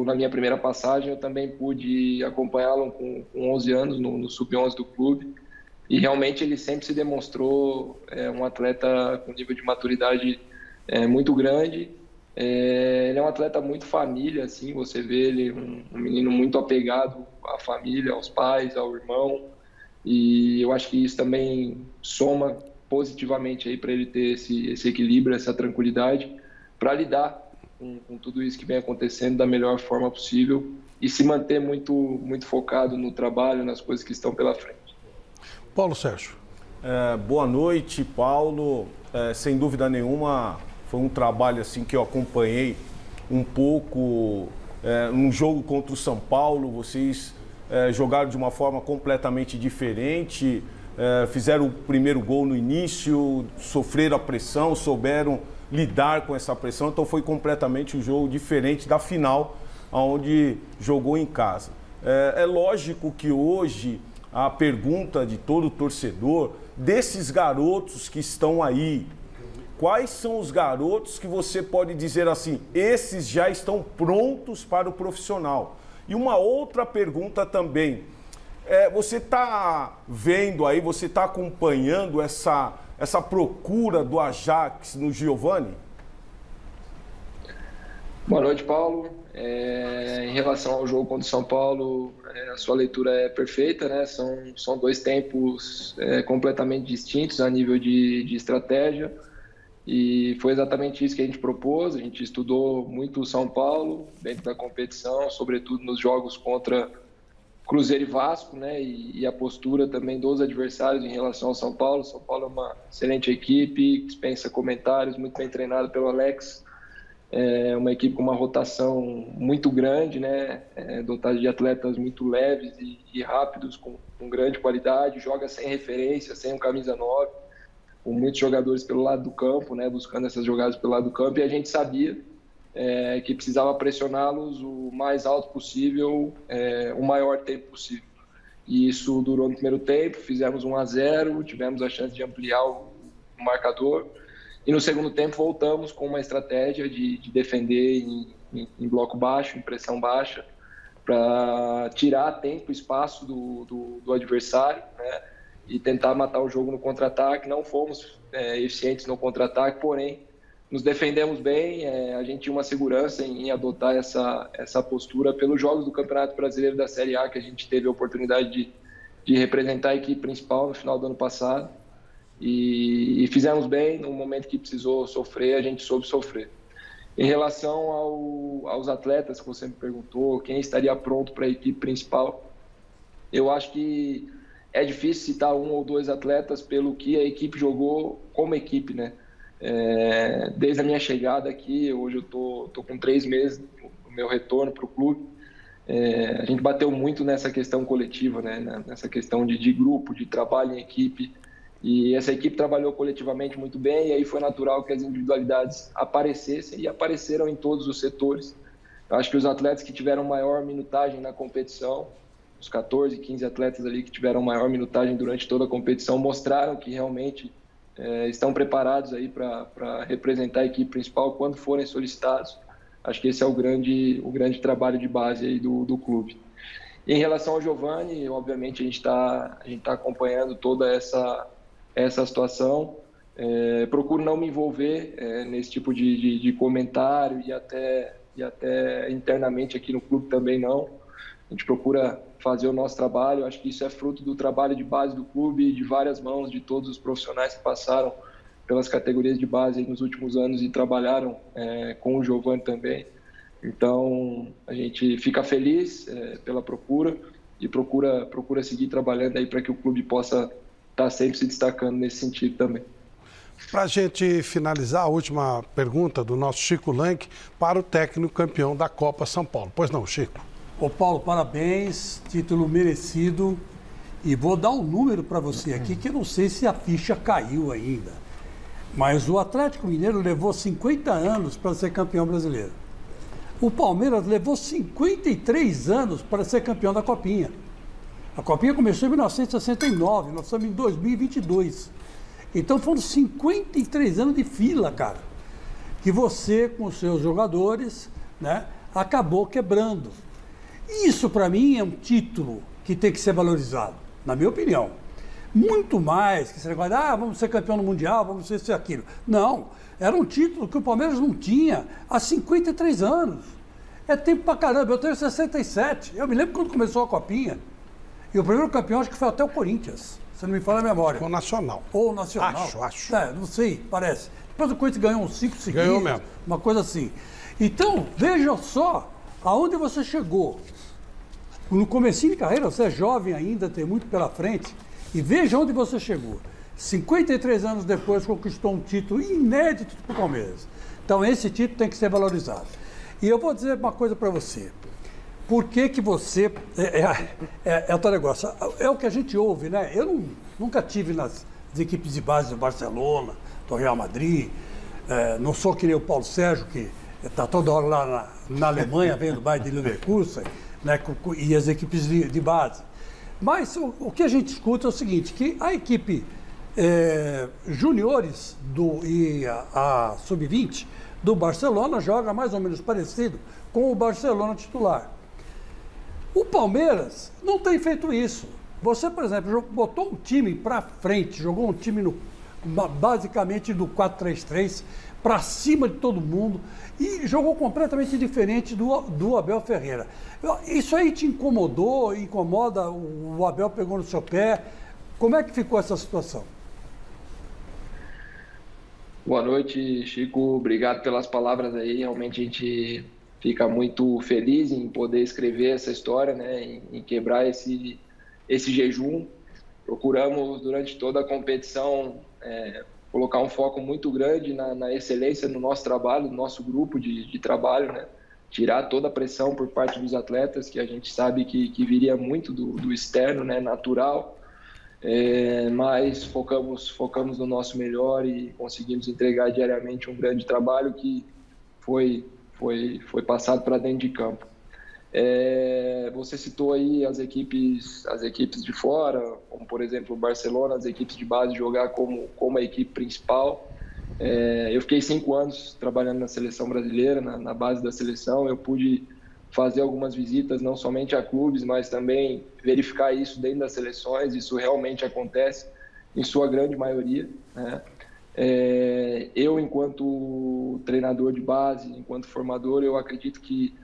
na minha primeira passagem, eu também pude acompanhá-lo com 11 anos no Sub-11 do clube, e realmente ele sempre se demonstrou um atleta com nível de maturidade muito grande. Ele é um atleta muito família, assim, você vê ele um menino muito apegado à família, aos pais, ao irmão, e eu acho que isso também soma positivamente aí para ele ter esse equilíbrio, essa tranquilidade para lidar com tudo isso que vem acontecendo da melhor forma possível e se manter muito focado no trabalho, nas coisas que estão pela frente. Paulo Sérgio. Boa noite, Paulo. Sem dúvida nenhuma, foi um trabalho assim que eu acompanhei um pouco num jogo contra o São Paulo. Vocês jogaram de uma forma completamente diferente. Fizeram o primeiro gol no início, sofreram a pressão, souberam lidar com essa pressão, então foi completamente um jogo diferente da final, onde jogou em casa. É lógico que hoje a pergunta de todo torcedor, desses garotos que estão aí, quais são os garotos que você pode dizer assim, esses já estão prontos para o profissional? E uma outra pergunta também, você está vendo aí, você está acompanhando essa procura do Ajax no Giovani? Boa noite, Paulo. Em relação ao jogo contra o São Paulo, a sua leitura é perfeita, né? São dois tempos completamente distintos a nível de estratégia, e foi exatamente isso que a gente propôs. A gente estudou muito o São Paulo dentro da competição, sobretudo nos jogos contra Cruzeiro e Vasco, né? E a postura também dos adversários em relação ao São Paulo. São Paulo é uma excelente equipe, dispensa comentários, muito bem treinado pelo Alex. É uma equipe com uma rotação muito grande, né? Dotada de atletas muito leves e rápidos, com grande qualidade, joga sem referência, sem um camisa 9, com muitos jogadores pelo lado do campo, né? Buscando essas jogadas pelo lado do campo, e a gente sabia que precisava pressioná-los o mais alto possível, o maior tempo possível. E isso durou no primeiro tempo, fizemos 1-0, tivemos a chance de ampliar o marcador, e no segundo tempo voltamos com uma estratégia de defender em bloco baixo, em pressão baixa, para tirar tempo e espaço do adversário, né? E tentar matar o jogo no contra-ataque. Não fomos eficientes no contra-ataque, porém nos defendemos bem. A gente tinha uma segurança em adotar essa postura pelos jogos do Campeonato Brasileiro da Série A, que a gente teve a oportunidade de representar a equipe principal no final do ano passado. E fizemos bem. No momento que precisou sofrer, a gente soube sofrer. Em relação aos atletas que você me perguntou, quem estaria pronto para a equipe principal, eu acho que é difícil citar um ou dois atletas pelo que a equipe jogou como equipe, né? Desde a minha chegada aqui, hoje eu tô com 3 meses no meu retorno para o clube, a gente bateu muito nessa questão coletiva, né? Nessa questão de grupo, de trabalho em equipe, e essa equipe trabalhou coletivamente muito bem, e aí foi natural que as individualidades aparecessem, e apareceram em todos os setores. Eu acho que os atletas que tiveram maior minutagem na competição, os 14, 15 atletas ali que tiveram maior minutagem durante toda a competição, mostraram que realmente estão preparados aí para representar a equipe principal quando forem solicitados. Acho que esse é o grande trabalho de base aí do clube. Em relação ao Giovani, obviamente a gente tá acompanhando toda essa situação. Procuro não me envolver nesse tipo de comentário e até internamente aqui no clube também não. A gente procura fazer o nosso trabalho. Acho que isso é fruto do trabalho de base do clube, de várias mãos, de todos os profissionais que passaram pelas categorias de base nos últimos anos e trabalharam com o Giovani também. Então, a gente fica feliz pela procura e procura seguir trabalhando aí para que o clube possa estar sempre se destacando nesse sentido também. Para a gente finalizar, a última pergunta do nosso Chico Lank para o técnico campeão da Copa São Paulo. Pois não, Chico? Ô Paulo, parabéns, título merecido. E vou dar um número para você aqui, que eu não sei se a ficha caiu ainda. Mas o Atlético Mineiro levou 50 anos para ser campeão brasileiro. O Palmeiras levou 53 anos para ser campeão da Copinha. A Copinha começou em 1969, nós estamos em 2022. Então foram 53 anos de fila, cara, que você, com os seus jogadores, né, acabou quebrando. Isso, para mim, é um título que tem que ser valorizado, na minha opinião. Muito mais que você vai vamos ser campeão no Mundial, vamos ser isso e aquilo. Não, era um título que o Palmeiras não tinha há 53 anos. É tempo pra caramba, eu tenho 67. Eu me lembro quando começou a Copinha. E o primeiro campeão acho que foi até o Corinthians, se não me falha a memória. Ou Nacional. Ou Nacional. Acho. Não sei, parece. Depois o Corinthians ganhou uns 5 seguidos. Ganhou mesmo. Uma coisa assim. Então, veja só aonde você chegou. No comecinho de carreira, você é jovem ainda, tem muito pela frente. E veja onde você chegou. 53 anos depois, conquistou um título inédito para o Palmeiras. Então, esse título tem que ser valorizado. E eu vou dizer uma coisa para você. Por que você... É o tal negócio. É o que a gente ouve, né? Eu nunca tive nas equipes de base do Barcelona, do Real Madrid. Não sou que nem o Paulo Sérgio, que está toda hora lá na Alemanha, vendo o Bayern de Leverkusen, né? E as equipes de base. Mas o que a gente escuta é o seguinte, que a equipe juniores e a sub-20 do Barcelona joga mais ou menos parecido com o Barcelona titular. O Palmeiras não tem feito isso. Você, por exemplo, botou um time para frente, jogou um time basicamente do 4-3-3, para cima de todo mundo, e jogou completamente diferente do Abel Ferreira. Isso aí te incomodou, incomoda? O Abel pegou no seu pé? Como é que ficou essa situação? Boa noite, Chico. Obrigado pelas palavras aí. Realmente a gente fica muito feliz em poder escrever essa história, né? Em quebrar esse jejum. Procuramos, durante toda a competição, colocar um foco muito grande na excelência no nosso trabalho, no nosso grupo de trabalho, né? Tirar toda a pressão por parte dos atletas, que a gente sabe que viria muito do externo, né? Natural. Mas focamos no nosso melhor e conseguimos entregar diariamente um grande trabalho que foi passado para dentro de campo. Você citou aí as equipes de fora, como por exemplo o Barcelona, as equipes de base jogar como a equipe principal. Eu fiquei 5 anos trabalhando na seleção brasileira, na base da seleção. Eu pude fazer algumas visitas, não somente a clubes, mas também verificar isso dentro das seleções. Isso realmente acontece, em sua grande maioria, né? Eu, enquanto treinador de base, enquanto formador, eu acredito que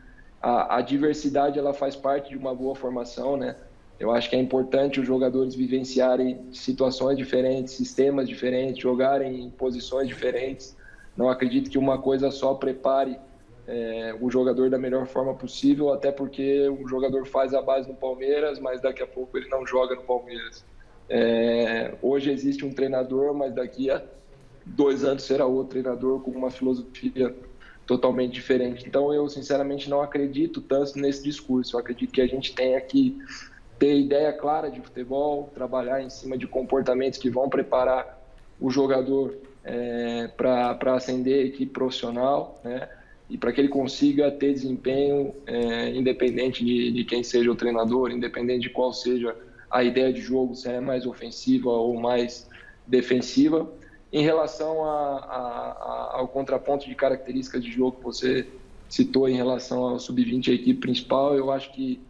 a diversidade ela faz parte de uma boa formação, né? Eu acho que é importante os jogadores vivenciarem situações diferentes, sistemas diferentes, jogarem em posições diferentes. Não acredito que uma coisa só prepare o jogador da melhor forma possível, até porque um jogador faz a base no Palmeiras, mas daqui a pouco ele não joga no Palmeiras. Hoje existe um treinador, mas daqui a 2 anos será outro treinador com uma filosofia totalmente diferente. Então eu sinceramente não acredito tanto nesse discurso. Eu acredito que a gente tenha que ter ideia clara de futebol, trabalhar em cima de comportamentos que vão preparar o jogador para ascender a equipe profissional, né? E para que ele consiga ter desempenho independente de quem seja o treinador, independente de qual seja a ideia de jogo, se é mais ofensiva ou mais defensiva. Em relação ao contraponto de características de jogo que você citou em relação ao sub-20, a equipe principal, eu acho que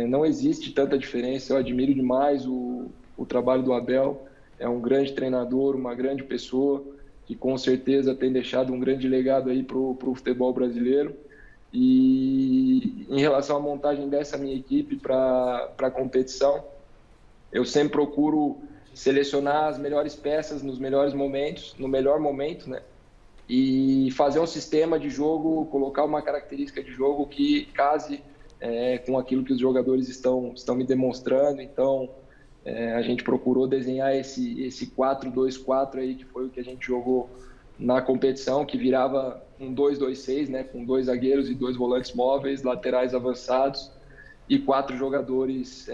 não existe tanta diferença. Eu admiro demais o trabalho do Abel. é um grande treinador, uma grande pessoa, que com certeza tem deixado um grande legado aí para o futebol brasileiro. E em relação à montagem dessa minha equipe para a competição, eu sempre procuro selecionar as melhores peças nos melhores momentos, no melhor momento, né? E fazer um sistema de jogo, colocar uma característica de jogo que case com aquilo que os jogadores estão me demonstrando. Então, a gente procurou desenhar esse 4-2-4 aí, que foi o que a gente jogou na competição, que virava um 2-2-6, né, com 2 zagueiros e 2 volantes móveis, laterais avançados e 4 jogadores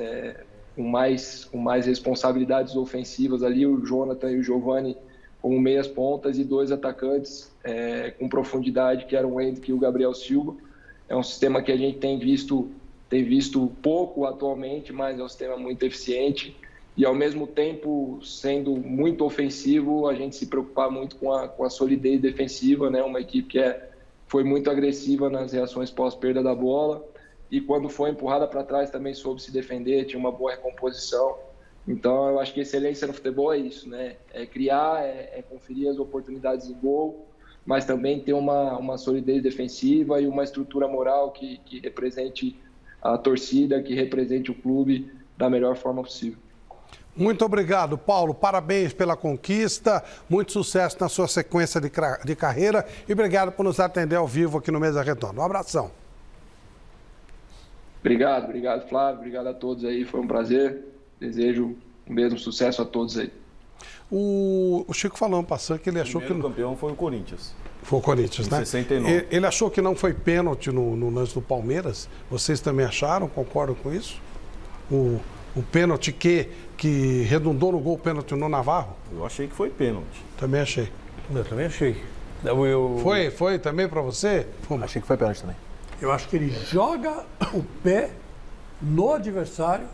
com mais responsabilidades ofensivas ali, o Jonathan e o Giovani como meias pontas e 2 atacantes com profundidade, que eram o Hendrick e o Gabriel Silva. É um sistema que a gente tem visto pouco atualmente, mas é um sistema muito eficiente. E, ao mesmo tempo, sendo muito ofensivo, a gente se preocupar muito com a solidez defensiva, né? Uma equipe que foi muito agressiva nas reações pós-perda da bola. E, quando foi empurrada para trás, também soube se defender, tinha uma boa recomposição. Então, eu acho que excelência no futebol é isso, né? É criar, conferir as oportunidades em gol, mas também ter uma solidez defensiva e uma estrutura moral que represente a torcida, que represente o clube da melhor forma possível. Muito obrigado, Paulo. Parabéns pela conquista, muito sucesso na sua sequência de carreira e obrigado por nos atender ao vivo aqui no Mesa Redonda. Um abração. Obrigado, Flávio. Obrigado a todos aí, foi um prazer. Desejo o mesmo sucesso a todos aí. O Chico falou passando que ele achou que... O campeão foi o Corinthians. Foi o Corinthians, né? 69. Ele achou que não foi pênalti no lance do Palmeiras. Vocês também acharam? Concordam com isso? O pênalti que redundou no gol, pênalti no Navarro? Eu achei que foi pênalti. Também achei. Eu também achei. Foi também para você? Achei que foi pênalti também. Eu acho que ele joga o pé no adversário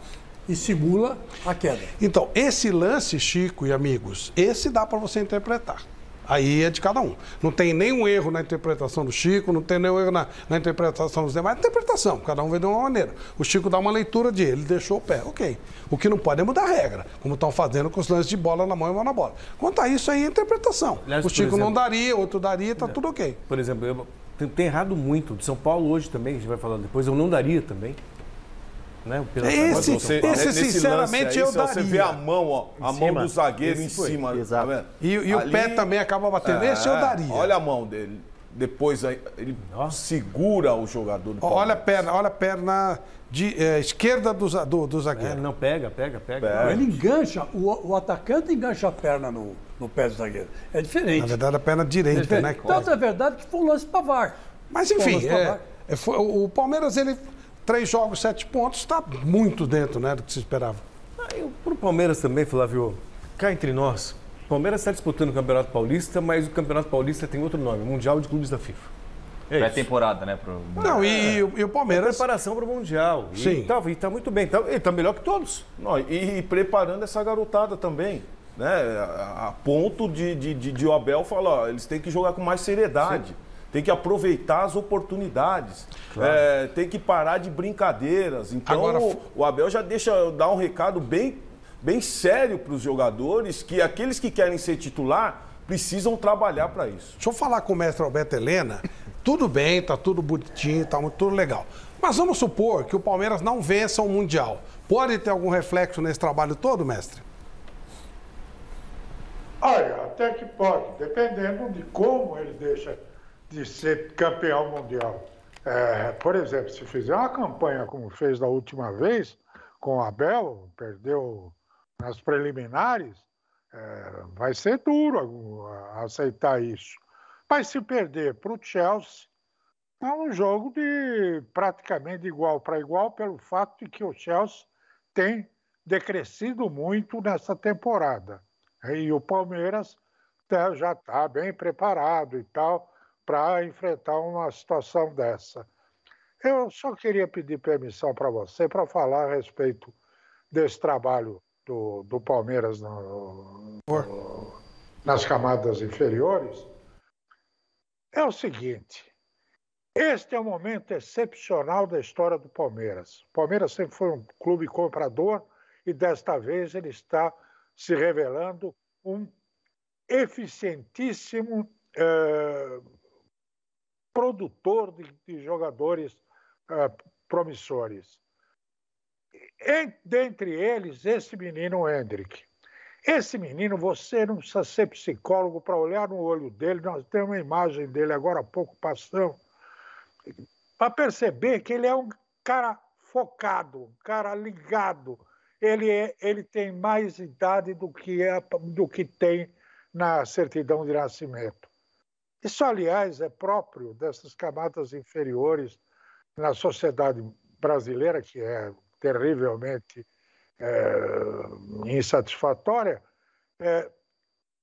e simula a queda. Então, esse lance, Chico e amigos, esse dá para você interpretar. Aí é de cada um. Não tem nenhum erro na interpretação do Chico, não tem nenhum erro na interpretação dos demais. Interpretação, cada um vê de uma maneira. O Chico dá uma leitura de ele deixou o pé, ok. O que não pode é mudar a regra, como estão fazendo com os lances de bola na mão e mão na bola. Quanto a isso aí é interpretação. Aliás, o Chico exemplo, não daria, outro daria, tá tudo ok. Por exemplo, tem errado muito. De São Paulo hoje também, a gente vai falar depois, eu não daria também. Né? Esse sinceramente, eu daria. Você vê a mão, ó, a mão do zagueiro em cima. Exato. Tá e o pé também acaba batendo. Esse eu daria. Olha a mão dele. Depois ele segura o jogador do Palmeiras. Olha a perna esquerda do zagueiro. Não, pega. Ele engancha, o atacante engancha a perna no pé do zagueiro. É diferente. Na verdade, a perna direita, né? Tanto é verdade que foi um lance para VAR. Mas enfim, o Palmeiras, 3 jogos, 7 pontos, está muito dentro, né, do que se esperava. Para o Palmeiras também, Flávio, cá entre nós, o Palmeiras está disputando o Campeonato Paulista, mas o Campeonato Paulista tem outro nome, Mundial de Clubes da FIFA. Pré-temporada, né? Não, e o Palmeiras... Preparação para o Mundial. Sim. E está muito bem, ele está melhor que todos. Não, e preparando essa garotada também, né? A ponto de o Abel falar, ó, eles têm que jogar com mais seriedade. Sim. Tem que aproveitar as oportunidades, claro. Tem que parar de brincadeiras. Então, agora, o Abel já dá um recado bem sério para os jogadores, que aqueles que querem ser titular precisam trabalhar para isso. Deixa eu falar com o mestre Alberto Helena. Tudo bem, tá tudo bonitinho, tá tudo legal. Mas vamos supor que o Palmeiras não vença o Mundial. Pode ter algum reflexo nesse trabalho todo, mestre? Olha, até que pode, dependendo de como ele deixa de ser campeão mundial. Por exemplo, se fizer uma campanha como fez da última vez, com o Abel, perdeu nas preliminares, vai ser duro aceitar isso. Mas se perder para o Chelsea, é um jogo de praticamente igual para igual, pelo fato de que o Chelsea tem decrescido muito nessa temporada. E o Palmeiras já está bem preparado e tal, para enfrentar uma situação dessa. Eu só queria pedir permissão para você para falar a respeito desse trabalho do Palmeiras nas camadas inferiores. É o seguinte, este é um momento excepcional da história do Palmeiras. O Palmeiras sempre foi um clube comprador e desta vez ele está se revelando um eficientíssimo produtor de jogadores promissores. Dentre eles, esse menino Endrick. Esse menino, você não precisa ser psicólogo para olhar no olho dele. Nós temos uma imagem dele agora há pouco passando, para perceber que ele é um cara focado, um cara ligado. Ele tem mais idade do que tem na certidão de nascimento. Isso, aliás, é próprio dessas camadas inferiores na sociedade brasileira, que é terrivelmente insatisfatória.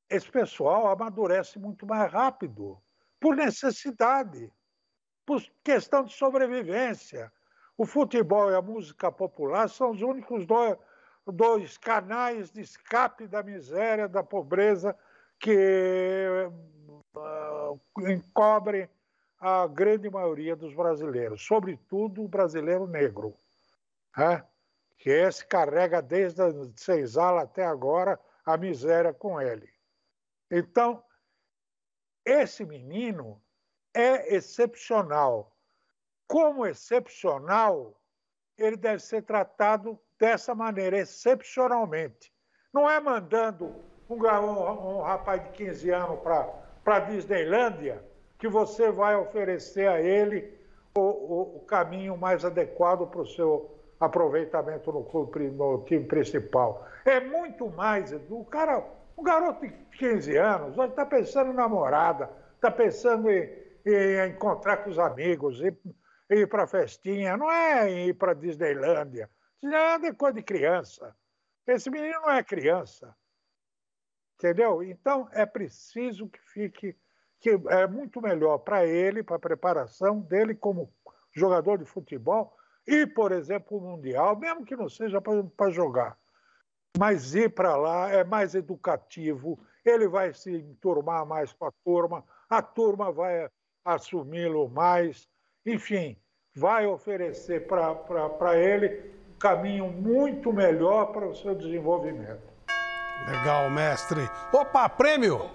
Esse pessoal amadurece muito mais rápido, por necessidade, por questão de sobrevivência. O futebol e a música popular são os únicos dois canais de escape da miséria, da pobreza, que encobrem a grande maioria dos brasileiros, sobretudo o brasileiro negro, que esse carrega desde a senzala até agora a miséria com ele. Então, esse menino é excepcional. Como excepcional, ele deve ser tratado dessa maneira, excepcionalmente. Não é mandando um rapaz de 15 anos para a Disneylândia que você vai oferecer a ele o caminho mais adequado para o seu aproveitamento no time principal. É muito mais. Um garoto de 15 anos está pensando em namorada, está pensando em encontrar com os amigos, ir para a festinha, não é ir para a Disneylândia. Disneylândia é coisa de criança. Esse menino não é criança. Entendeu? Então, é preciso que é muito melhor para ele, para a preparação dele como jogador de futebol e, por exemplo, o Mundial, mesmo que não seja para jogar. Mas ir para lá é mais educativo, ele vai se enturmar mais com a turma vai assumi-lo mais, enfim, vai oferecer para ele um caminho muito melhor para o seu desenvolvimento. Legal, mestre. Opa, prêmio!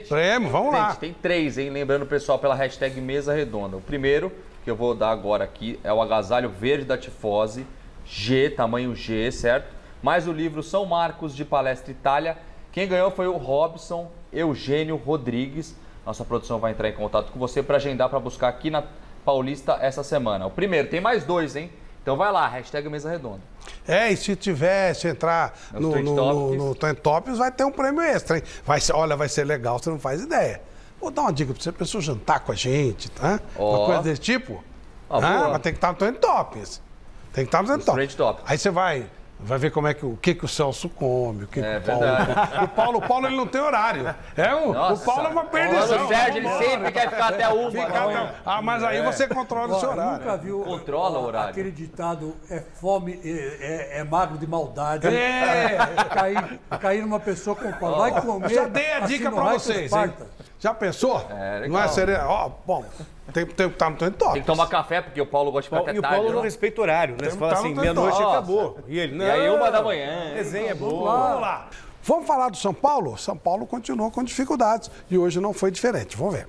Prêmio, vamos lá. Tem 3, hein? Lembrando o pessoal pela hashtag Mesa Redonda. O primeiro, que eu vou dar agora aqui, é o agasalho verde da Tifose, G, tamanho G, certo? Mais o livro São Marcos de Palestra Itália. Quem ganhou foi o Robson Eugênio Rodrigues. Nossa produção vai entrar em contato com você para agendar para buscar aqui na Paulista essa semana. O primeiro, tem mais 2, hein? Então vai lá, hashtag Mesa Redonda. E se entrar no Trend Topics, vai ter um prêmio extra, hein? Vai ser legal, você não faz ideia. Vou dar uma dica para você, a pessoa jantar com a gente, tá? Uma coisa desse tipo. Mas tem que estar no Trend Topics. Tem que estar no Trend Topics. Aí você vai ver como é o que o Celso come, o que o Paulo. O Paulo ele não tem horário. O Paulo é uma perdição. O Sérgio ele sempre quer ficar até 1. Mas aí você controla o seu horário. Nunca viu controla o horário. Aquele ditado fome, é magro de maldade. Cair numa pessoa com pão. Vai comer. Já dei a dica pra vocês, hein? Já pensou? Não é seria. Bom. Tem que estar no Trend Topics. Tem que tomar café, porque o Paulo gosta de ficar até tarde. E o Paulo não respeita o horário, né? Você fala assim, meia-noite acabou. E ele, não. E aí 1h. Desenho é bom. Vamos lá. Vamos falar do São Paulo? São Paulo continua com dificuldades e hoje não foi diferente. Vamos ver.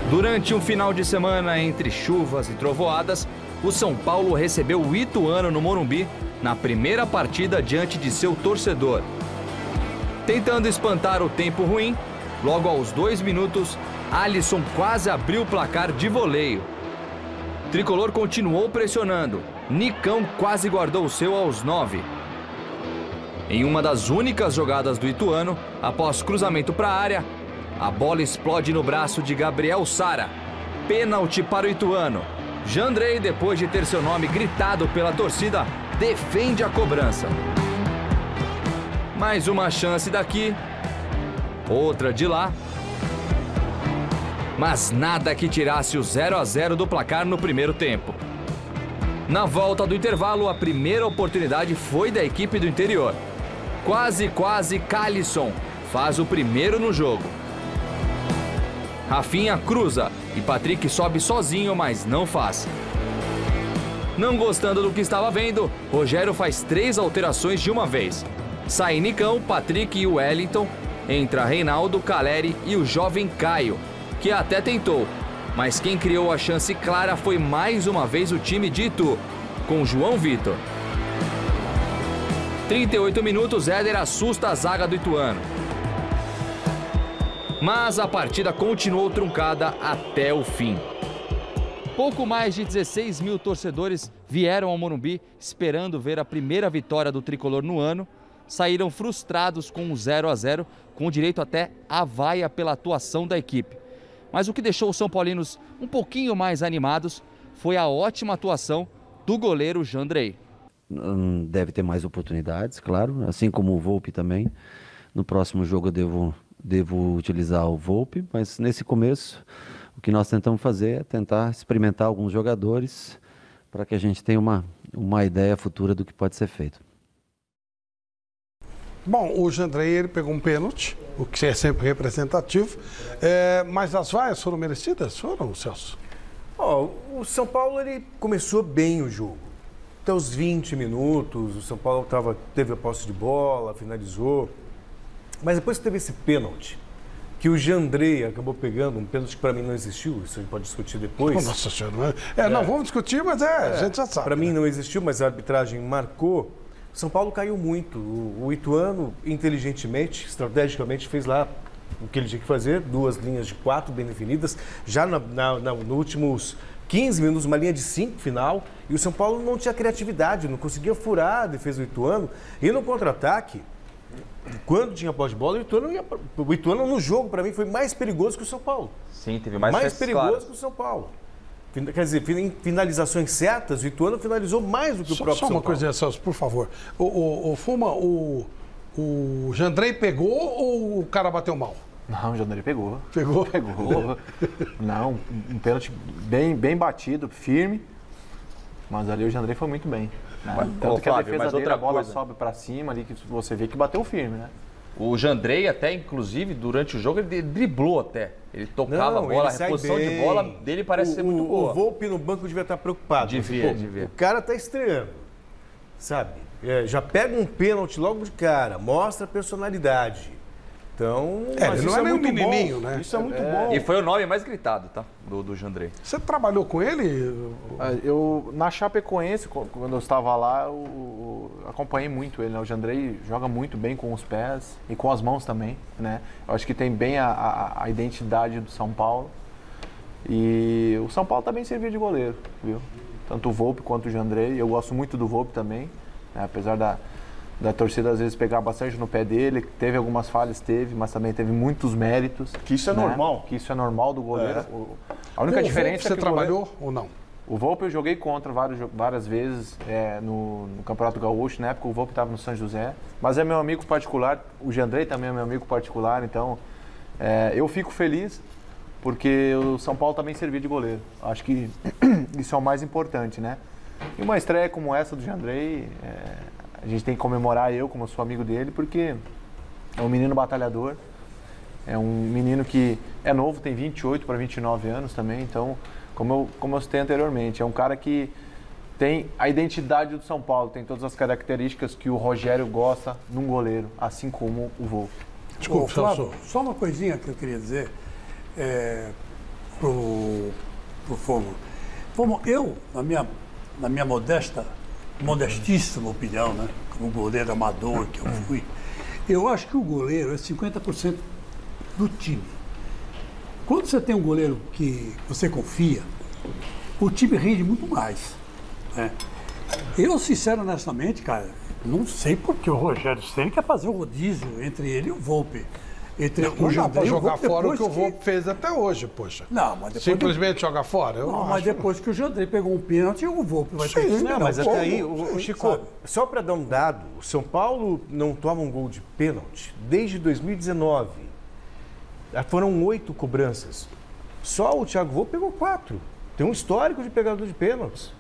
Durante um final de semana entre chuvas e trovoadas, o São Paulo recebeu o Ituano no Morumbi na primeira partida diante de seu torcedor. Tentando espantar o tempo ruim, logo aos 2 minutos, Alisson quase abriu o placar de voleio. Tricolor continuou pressionando. Nicão quase guardou o seu aos 9. Em uma das únicas jogadas do Ituano, após cruzamento para a área, a bola explode no braço de Gabriel Sara. Pênalti para o Ituano. Jandrei, depois de ter seu nome gritado pela torcida, defende a cobrança. Mais uma chance daqui, outra de lá. Mas nada que tirasse o 0-0 do placar no primeiro tempo. Na volta do intervalo, a primeira oportunidade foi da equipe do interior. Quase, Calisson faz o primeiro no jogo. Rafinha cruza e Patrick sobe sozinho, mas não faz. Não gostando do que estava vendo, Rogério faz 3 alterações de uma vez. Sai Nicão, Patrick e Wellington. Entra Reinaldo, Caleri e o jovem Caio, que até tentou. Mas quem criou a chance clara foi mais uma vez o time de Itu, com João Vitor. 38 minutos, Éder assusta a zaga do ituano. Mas a partida continuou truncada até o fim. Pouco mais de 16 mil torcedores vieram ao Morumbi esperando ver a primeira vitória do tricolor no ano. Saíram frustrados com um 0-0, com direito até à vaia pela atuação da equipe. Mas o que deixou os São Paulinos um pouquinho mais animados foi a ótima atuação do goleiro Jandrei. Deve ter mais oportunidades, claro, assim como o Volpi também. No próximo jogo eu devo utilizar o Volpi, mas nesse começo o que nós tentamos fazer é tentar experimentar alguns jogadores para que a gente tenha uma ideia futura do que pode ser feito. Bom, o Jandrei ele pegou um pênalti, o que é sempre representativo, mas as vaias foram merecidas? Foram, Celso? O São Paulo ele começou bem o jogo. Até os 20 minutos, o São Paulo teve a posse de bola, finalizou. Mas depois teve esse pênalti, que o Jandrei acabou pegando, um pênalti que para mim não existiu, isso a gente pode discutir depois. Nossa Senhora, não vamos discutir, mas a gente já sabe. Para mim não existiu, mas a arbitragem marcou. O São Paulo caiu muito. O ituano, inteligentemente, estrategicamente, fez lá o que ele tinha que fazer, 2 linhas de 4 bem definidas, já nos últimos 15 minutos, uma linha de 5 final, e o São Paulo não tinha criatividade, não conseguia furar a defesa do ituano, e no contra-ataque, quando tinha posse de bola, o Ituano no jogo, para mim, foi mais perigoso que o São Paulo. Sim, teve mais perigoso claras que o São Paulo. Quer dizer, em finalizações certas, o Ituano finalizou mais do que o próprio São Paulo. Só uma coisinha, Celso, por favor. O Fuma, o Jandrei pegou ou o cara bateu mal? Não, o Jandrei pegou. Pegou? Pegou. Não, um pênalti bem batido, firme. Mas ali o Jandrei foi muito bem. Tanto que a defesa dele, a bola sobe pra cima ali, que você vê que bateu firme, né? O Jandrei até, inclusive, durante o jogo, ele driblou até. Ele tocava a bola, a reposição de bola dele parece ser muito boa. O Volpi no banco devia estar preocupado. Devia. O cara tá estreando, sabe? Já pega um pênalti logo de cara, mostra a personalidade. Então, ele não é nem um menininho, né? Isso é muito bom. E foi o nome mais gritado, tá? Do Jandrei. Você trabalhou com ele? Na Chapecoense, quando eu estava lá, eu acompanhei muito ele, né? O Jandrei joga muito bem com os pés e com as mãos também, né? Eu acho que tem bem a identidade do São Paulo. E o São Paulo também serviu de goleiro, viu? Tanto o Volpi quanto o Jandrei. Eu gosto muito do Volpi também, né? Apesar da torcida às vezes pegar bastante no pé dele, teve algumas falhas, mas também teve muitos méritos. Que isso é normal. Que isso é normal do goleiro. A única diferença é que você trabalhou ou não? O Volpi eu joguei contra várias vezes no Campeonato Gaúcho, na época o Volpi estava no São José, mas é meu amigo particular, o Jandrei também é meu amigo particular, então eu fico feliz porque o São Paulo também serviu de goleiro. Acho que isso é o mais importante, né? E uma estreia como essa do Jandrei, a gente tem que comemorar eu, como eu sou amigo dele, porque é um menino batalhador, é um menino que é novo, tem 28 para 29 anos também, então, como eu citei anteriormente, é um cara que tem a identidade do São Paulo, tem todas as características que o Rogério gosta num goleiro, assim como o Volpi. Desculpa, Flávio, só uma coisinha que eu queria dizer pro Fogo. Eu, na minha modestíssima opinião, né, como goleiro amador que eu fui, eu acho que o goleiro é 50% do time. Quando você tem um goleiro que você confia, o time rende muito mais, né? Eu, honestamente, cara, não sei porque o Rogério Ceni quer fazer o rodízio entre ele e o Volpi. Não dá pra jogar fora o que o Volpi fez até hoje, poxa. Não, mas depois simplesmente jogar fora? Eu não, mas acho. Depois que o Jandrei pegou um pênalti, o Volpi vai ter que não, mas até aí, Chico, sabe? Só para dar um dado, o São Paulo não toma um gol de pênalti desde 2019. Foram 8 cobranças. Só o Thiago Volpi pegou 4. Tem um histórico de pegador de pênaltis.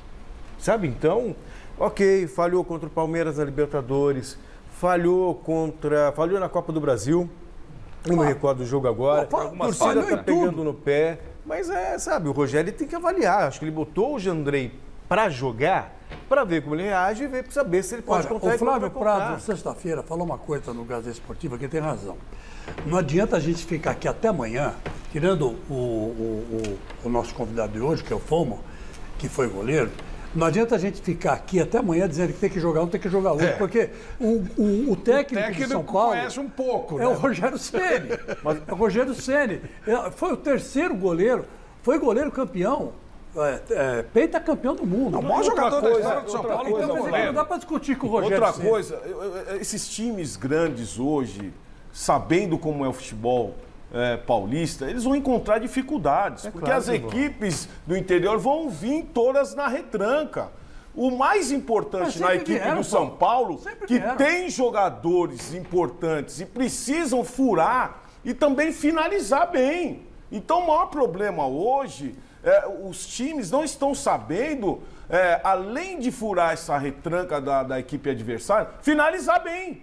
Sabe? Então, ok, falhou contra o Palmeiras na Libertadores, falhou na Copa do Brasil. Não me recordo do jogo agora. A torcida tá pegando no pé. Mas sabe, o Rogério tem que avaliar. Acho que ele botou o Jandrei para jogar para ver como ele reage e ver, saber se ele pode contar. O Flávio Prado, sexta-feira, falou uma coisa no Gazeta Esportiva que tem razão. Não adianta a gente ficar aqui até amanhã, tirando o nosso convidado de hoje, que é o Fomo, que foi goleiro, não adianta a gente ficar aqui até amanhã dizendo que tem que jogar um, tem que jogar outro, porque o técnico de São Paulo conhece um pouco, é o Rogério Ceni. É o Rogério Ceni. Foi o terceiro goleiro, foi goleiro campeão. Pentacampeão do mundo. O maior jogador da história do São Paulo. Então, não dá para discutir com o Rogério Outra coisa, esses times grandes hoje, sabendo como é o futebol paulista, eles vão encontrar dificuldades, porque as equipes do interior vão vir todas na retranca. O mais importante na equipe do São Paulo, que tem jogadores importantes e precisam furar e também finalizar bem. Então, o maior problema hoje... os times não estão sabendo, além de furar essa retranca da equipe adversária, finalizar bem.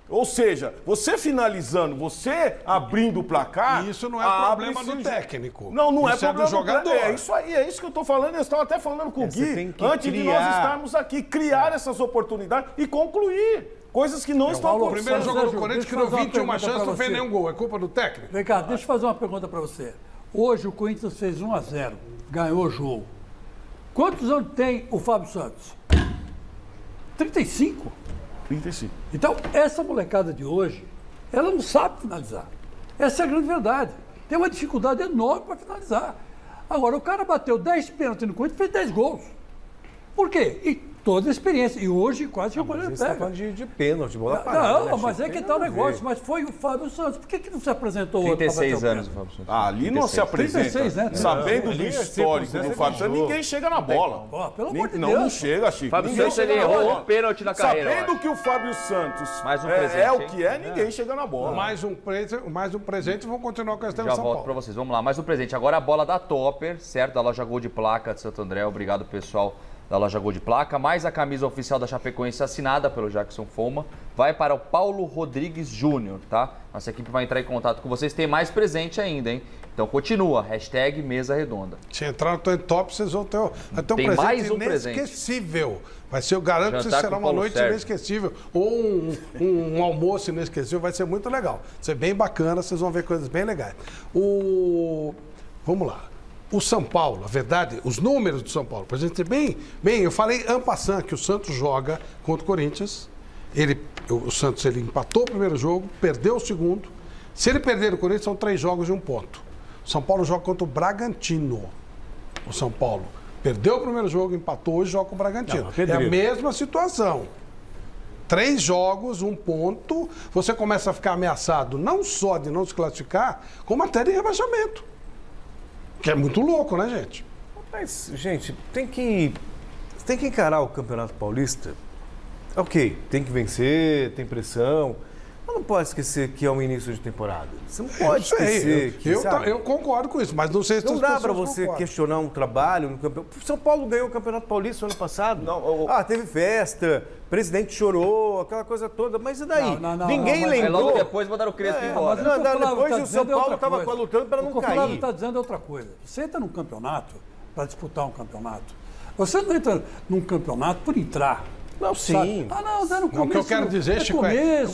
Ou seja, você finalizando, você abrindo o placar... Isso não é problema do técnico. Não é problema do jogador. É isso aí, é isso que eu estou falando. Eu estava até falando com o Gui, antes de nós estarmos aqui, criar essas oportunidades e concluir. Coisas que não estão acontecendo. O primeiro jogo do Corinthians que deu 21 chances, não fez nenhum gol. É culpa do técnico? Vem cá, deixa eu fazer uma pergunta para você. Hoje o Corinthians fez 1-0, ganhou o jogo. Quantos anos tem o Fábio Santos? 35. 35. Então, essa molecada de hoje, ela não sabe finalizar. Essa é a grande verdade. Tem uma dificuldade enorme para finalizar. Agora, o cara bateu 10 pênaltis no Corinthians e fez 10 gols. Por quê? E toda a experiência. E hoje quase chegou ele pega. Você está falando de pênalti, bola parada. Não, mas é que tá o negócio. Mas foi o Fábio Santos. Por que não se apresentou outro? 36 anos o Fábio Santos. Ali não se apresenta. 36, né? Sabendo do histórico do Fábio Santos, ninguém chega na bola. Pelo amor de Deus. Não chega, Chico. Fábio Santos, ele errou um pênalti na carreira. Sabendo que o Fábio Santos é o que é, ninguém chega na bola. Mais um presente, vamos continuar com a questão de São São Paulo. Já Paulo. volto para vocês. Vamos lá, mais um presente. Agora a bola da Topper, certo? Da loja Gol de Placa de Santo André. Obrigado, pessoal da loja Gol de Placa, mais a camisa oficial da Chapecoense assinada pelo Jackson Foma, vai para o Paulo Rodrigues Júnior, tá? Nossa equipe vai entrar em contato com vocês, tem mais presente ainda, hein? Então continua, hashtag Mesa Redonda. Se entrar no Trend Top, vocês vão ter um tem presente mais um inesquecível. Vai ser, eu garanto que será uma noite inesquecível, ou um almoço inesquecível, vai ser muito legal. Vai ser bem bacana, vocês vão ver coisas bem legais. Vamos lá. O São Paulo, a verdade, os números do São Paulo, para a gente ter bem, eu falei en passant que o Santos joga contra o Corinthians, o Santos ele empatou o primeiro jogo, perdeu o segundo, se ele perder o Corinthians são 3 jogos de 1 ponto. O São Paulo joga contra o Bragantino, o São Paulo perdeu o primeiro jogo, empatou, hoje joga com o Bragantino. É a mesma situação. 3 jogos, 1 ponto, você começa a ficar ameaçado não só de não se classificar, como até de rebaixamento. Que é muito louco, né, gente? Mas, gente, tem que encarar o Campeonato Paulista. Ok, tem que vencer, tem pressão. Mas não pode esquecer que é um início de temporada. Você não pode esquecer que, eu concordo com isso, mas não sei se não dá para você questionar um trabalho no campeonato. São Paulo ganhou o Campeonato Paulista no ano passado. Teve festa, presidente chorou, aquela coisa toda, mas e daí? Ninguém lembrou. Logo depois mandaram o Crespo embora. Depois o São Paulo estava lutando para não cair. O que o Flávio está dizendo é outra coisa. Você entra num campeonato para disputar um campeonato. Você não entra num campeonato por entrar. Não, sim. O que eu quero dizer, Chico,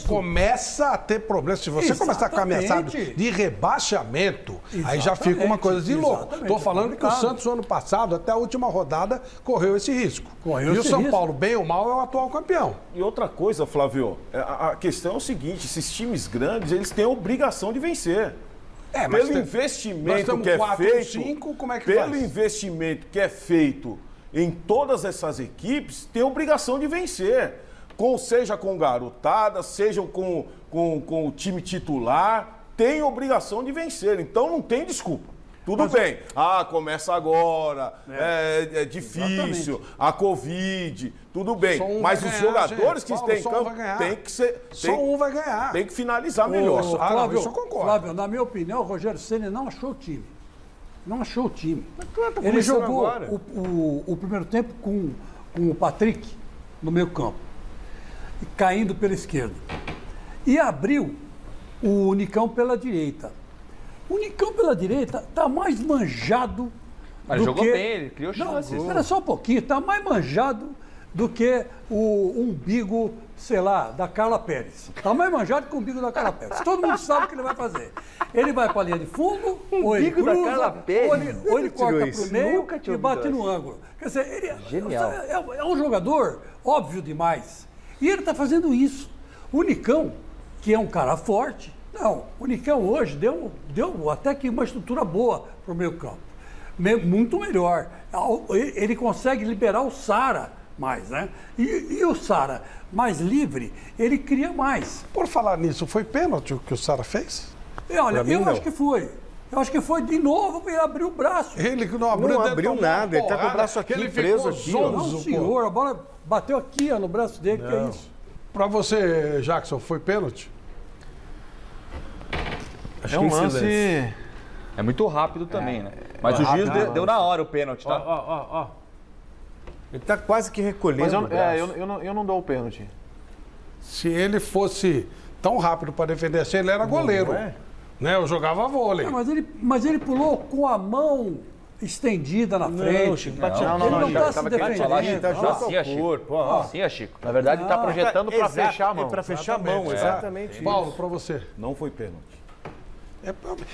começa a ter problemas. Se você começar com ameaçado de rebaixamento, aí já fica uma coisa de louco. Estou falando que o Santos, no ano passado, até a última rodada, correu esse risco. E o São Paulo, bem ou mal, é o atual campeão. E outra coisa, Flávio, a questão é o seguinte, esses times grandes, eles têm a obrigação de vencer. Pelo investimento que é feito, pelo investimento que é feito em todas essas equipes, tem obrigação de vencer. Seja com garotada, seja com o time titular, tem obrigação de vencer. Então não tem desculpa. Tudo bem. Começa agora, é difícil, a Covid, tudo bem. Mas os jogadores que estão em campo tem que ser. Só um vai ganhar. Tem que finalizar melhor. Flávio, isso eu concordo. Flávio, na minha opinião, o Rogério Ceni não achou o time. Não achou o time. Ele jogou o primeiro tempo com o Patrick no meio campo, caindo pela esquerda. E abriu o Nicão pela direita. O Nicão pela direita está mais manjado Mas jogou bem, ele criou chance. Espera só um pouquinho, está mais manjado do que o umbigo, sei lá, da Carla Pérez. Está mais manjado que o umbigo da Carla Pérez. Todo mundo sabe o que ele vai fazer. Ele vai para a linha de fundo, ou ele cruza, ou ele corta para o meio e bate no ângulo. Quer dizer, ele é um jogador óbvio demais. E ele está fazendo isso. O Nicão, que é um cara forte, não, o Nicão hoje deu até que uma estrutura boa para o meio campo. Muito melhor. Ele consegue liberar o Sara mais, né? E o Sara mais livre, ele cria mais. Por falar nisso, foi pênalti o que o Sara fez? Olha, eu acho que foi. Eu acho que foi de novo para ele abrir o braço. Ele não abriu nada, ele tá com o braço aqui preso aqui. Não, senhor, a bola bateu aqui no braço dele, que é isso. Para você, Jackson, foi pênalti? Acho que um lance... É muito rápido também, né? Mas o juiz deu na hora o pênalti, tá? Ó. Ele tá quase que recolhendo. Mas eu não dou o pênalti. Se ele fosse tão rápido para defender assim, ele era goleiro. Né? Eu jogava vôlei. Mas ele pulou com a mão estendida na frente. Não, ele não está se defendendo. Assim, Chico. Na verdade, ele está projetando para fechar a mão. Para fechar a mão, exatamente. Paulo, para você. Não foi pênalti.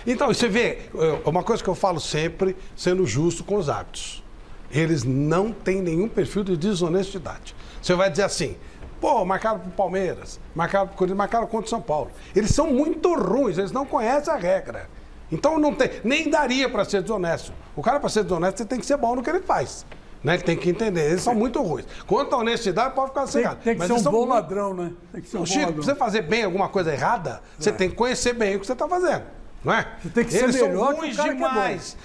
Então, você vê, uma coisa que eu falo sempre, sendo justo com os árbitros. Eles não têm nenhum perfil de desonestidade. Você vai dizer assim, pô, marcaram pro Palmeiras, marcaram pro Corinthians, marcaram contra o São Paulo. Eles são muito ruins, eles não conhecem a regra. Então não tem, nem daria para ser desonesto. O cara, para ser desonesto, ele tem que ser bom no que ele faz. Né? Ele tem que entender, eles são muito ruins. Quanto à honestidade, pode ficar cegado. Tem que ser um bom ladrão, né? Tem que ser um Chico, bom ladrão. pra você fazer bem alguma coisa errada, você tem que conhecer bem o que você está fazendo. Não é? Você tem que ser eles melhor são ruins demais.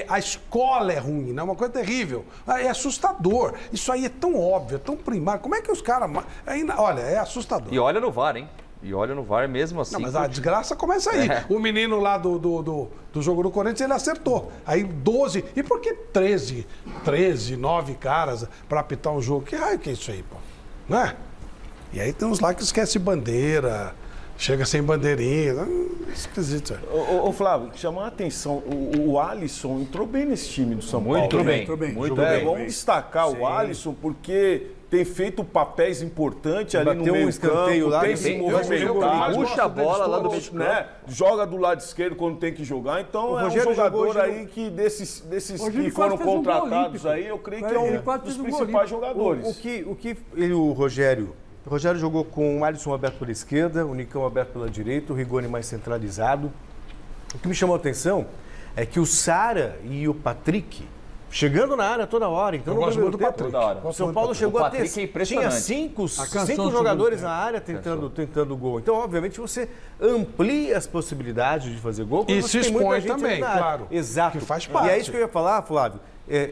A escola é ruim, né? É uma coisa terrível. É assustador. Isso aí é tão óbvio, é tão primário. Como é que os caras... Olha, é assustador. E olha no VAR, hein? E olha no VAR mesmo assim. Não, mas a desgraça começa aí. O menino lá do jogo do Corinthians, ele acertou. Aí 12... E por que 13, 9 caras para apitar um jogo? Que raio que é isso aí, pô? Não é? E aí tem uns lá que esquece bandeira... Chega sem bandeirinha, esquisito. Ô Flávio, chamar a atenção, o Alisson entrou bem nesse time do São Paulo. Muito bem. Vamos destacar o Alisson, porque tem feito papéis importantes ali no meio campo, tem se movimentado, puxa a bola lá do meio campo, né? Joga do lado esquerdo quando tem que jogar, então é um jogador aí que desses que foram contratados aí, eu creio que é um dos principais jogadores. O Rogério jogou com o Alisson aberto pela esquerda, o Nicão aberto pela direita, o Rigoni mais centralizado. O que me chamou a atenção é que o Sara e o Patrick chegando na área toda hora. Então, eu gosto muito do Patrick. O São Paulo chegou a ter... Tinha cinco jogadores na área tentando gol. Então, obviamente, você amplia as possibilidades de fazer gol. E se expõe também, claro. Exato. Que faz parte. E é isso que eu ia falar, Flávio.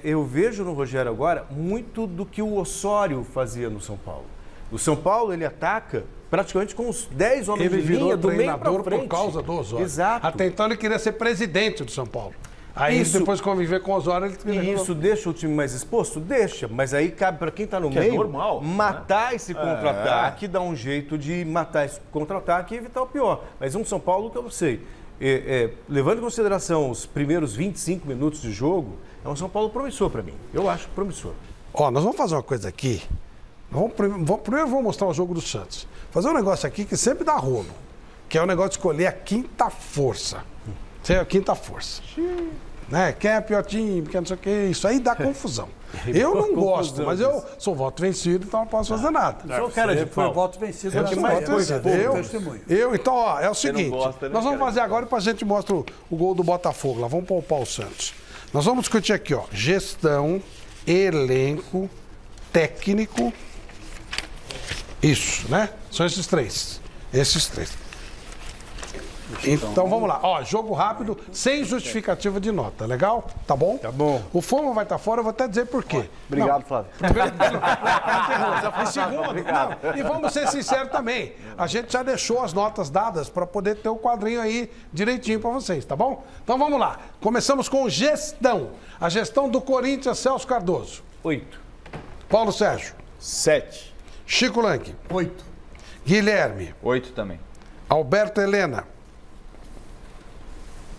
Eu vejo no Rogério agora muito do que o Osório fazia no São Paulo. O São Paulo, ele ataca praticamente com os 10 homens de linha do meio para frente. Por causa do Osório. Exato. Até então ele queria ser presidente do São Paulo. Aí depois de conviver com o Osório, ele queria... E isso deixa o time mais exposto? Deixa. Mas aí cabe para quem está no meio normal, matar esse contra-ataque, dar um jeito de matar esse contra-ataque e evitar o pior. Mas um São Paulo que eu não sei. Levando em consideração os primeiros 25 minutos de jogo, é um São Paulo promissor para mim. Eu acho promissor. Nós vamos fazer uma coisa aqui. Primeiro vamos mostrar o jogo do Santos. Fazer um negócio aqui que sempre dá rolo, que é o negócio de escolher a quinta força. A quinta força. Né? Quem é pior time, quem não sei o que, isso aí dá confusão. Eu não gosto, mas eu sou voto vencido, então não posso fazer nada. Sou cara de foi voto vencido. Então, é o seguinte, nós vamos fazer agora e depois a gente mostra o gol do Botafogo. Lá vamos poupar o Santos. Nós vamos discutir aqui, gestão, elenco, técnico. Isso, né? São esses três. Então vamos lá. Jogo rápido, sem justificativa de nota. Legal? Tá bom? Tá bom. O Foma vai estar fora, eu vou até dizer por quê. Obrigado, Flávio. Em segundo, e vamos ser sinceros também. A gente já deixou as notas dadas para poder ter o quadrinho aí direitinho para vocês, tá bom? Então vamos lá. Começamos com gestão. A gestão do Corinthians, Celso Cardoso. 8. Paulo Sérgio. 7. Chico Lang. 8. Guilherme. 8 também. Alberto Helena.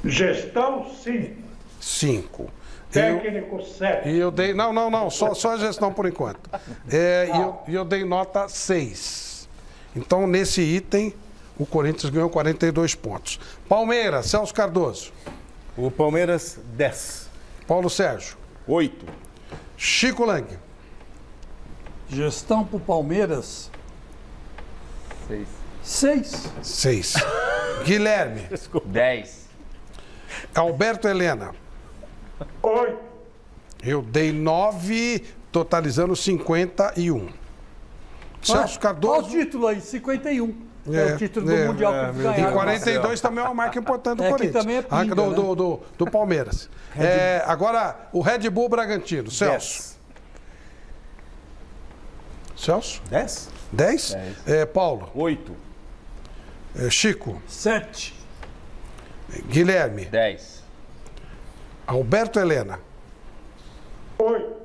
Gestão, 5. 5. Técnico 7. E eu dei. Não, só a gestão por enquanto. E eu dei nota 6. Então, nesse item, o Corinthians ganhou 42 pontos. Palmeiras, Celso Cardoso. O Palmeiras, 10. Paulo Sérgio. 8. Chico Lang. Gestão pro Palmeiras. 6. Guilherme. 10. Alberto Helena. 8. Eu dei 9, totalizando 51. Celso Cardoso. Olha o título aí, 51. É o título do Mundial que ganharam. E 42 também é uma marca importante do Corinthians. Que também é pinga, do Palmeiras. Agora, o Red Bull Bragantino. Celso. 10. Celso? 10. 10? Paulo? 8. Chico? 7. Guilherme? 10. Alberto Helena? 8.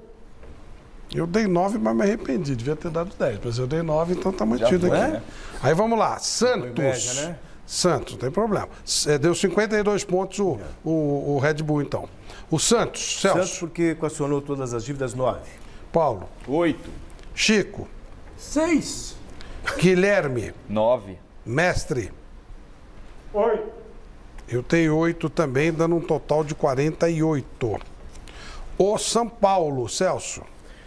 Eu dei 9, mas me arrependi. Devia ter dado 10. Mas eu dei 9, então tá mantido aqui. Né? Aí vamos lá. Santos. Inveja, né? Santos, não tem problema. Deu 52 pontos o Red Bull, então. O Santos, Celso. Santos porque equacionou todas as dívidas, 9. Paulo. 8. Chico. 6. Guilherme. 9. Mestre. 8. Eu tenho 8 também, dando um total de 48. O São Paulo, Celso.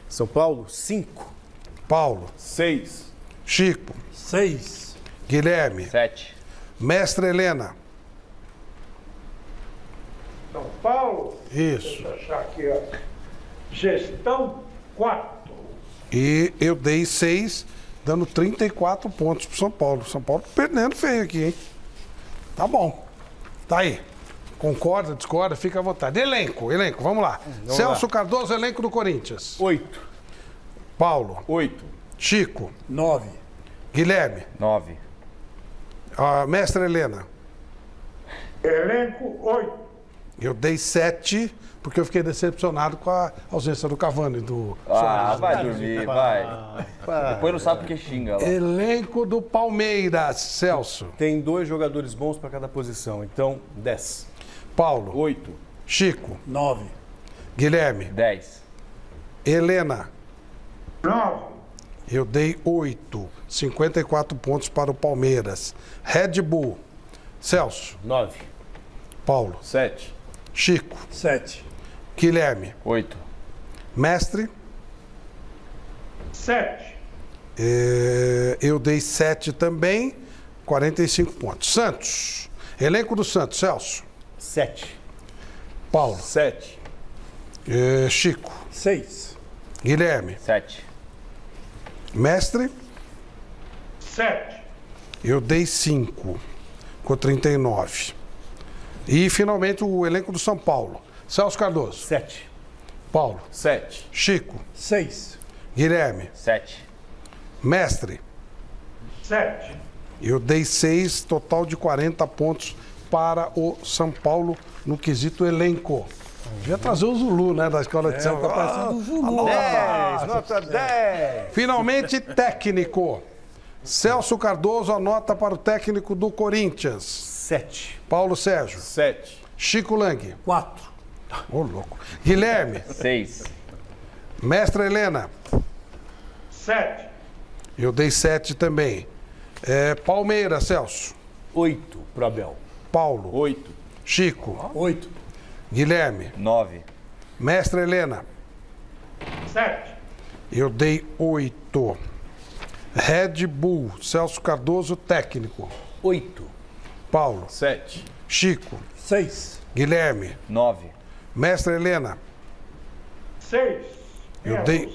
São Paulo, 5. Paulo. 6. Chico. 6. Guilherme. 7. Mestre Helena. São Paulo. Isso. Deixa eu achar aqui, ó. Gestão 4. E eu dei 6, dando 34 pontos pro São Paulo. São Paulo perdendo feio aqui, hein? Tá bom. Tá aí. Concorda, discorda, fica à vontade. Elenco, vamos lá. Celso Cardoso, elenco do Corinthians. 8. Paulo. 8. Chico. 9. Guilherme. 9. Mestre Helena. Elenco 8. Eu dei 7, porque eu fiquei decepcionado com a ausência do Cavani, do Soares. Vai dormir, vai. Depois não sabe porque xinga lá. Elenco do Palmeiras, Celso. Tem 2 jogadores bons para cada posição, então 10. Paulo. 8. Chico. 9. Guilherme. 10. Helena. 9. Eu dei 8. 54 pontos para o Palmeiras. Red Bull. Celso. 9. Paulo. 7. Chico. 7. Guilherme. 8. Mestre. 7. Eu dei 7 também. 45 pontos. Santos. Elenco do Santos. Celso. 7. Paulo. 7. Chico. 6. Guilherme. 7. Mestre. 7. Eu dei 5. Com 39. E, finalmente, o elenco do São Paulo. Celso Cardoso. 7. Paulo. 7. Chico. 6. Guilherme. 7. Mestre. 7. Eu dei 6, total de 40 pontos para o São Paulo no quesito elenco. Devia trazer o Zulu, né, da escola de samba. Tá parecendo o Zulu. 10, nota 10. Finalmente, técnico. Celso Cardoso, a nota para o técnico do Corinthians. 7. Paulo Sérgio. 7. Chico Lang. 4. Ô, louco. Guilherme. 6. Mestre Helena. 7. Eu dei 7 também. Palmeiras, Celso. 8 pro Abel. Paulo. 8. Chico. 8. Guilherme. 9. Mestre Helena. 7. Eu dei 8. Red Bull, Celso Cardoso, técnico. 8. Paulo. 7. Chico. 6. Guilherme. 9. Mestre Helena. 6.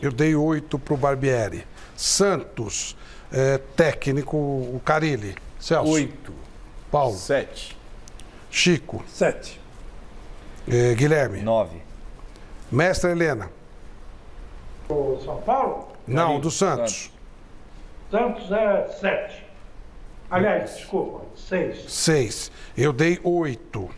Eu dei 8 pro Barbieri. Santos, técnico, o Carilli. Celso. 8. Paulo. 7. Chico. 7. Guilherme. 9. Mestre Helena. O São Paulo? Não, do Santos. Santos é 7. Aliás, desculpa, 6. 6. Eu dei 8.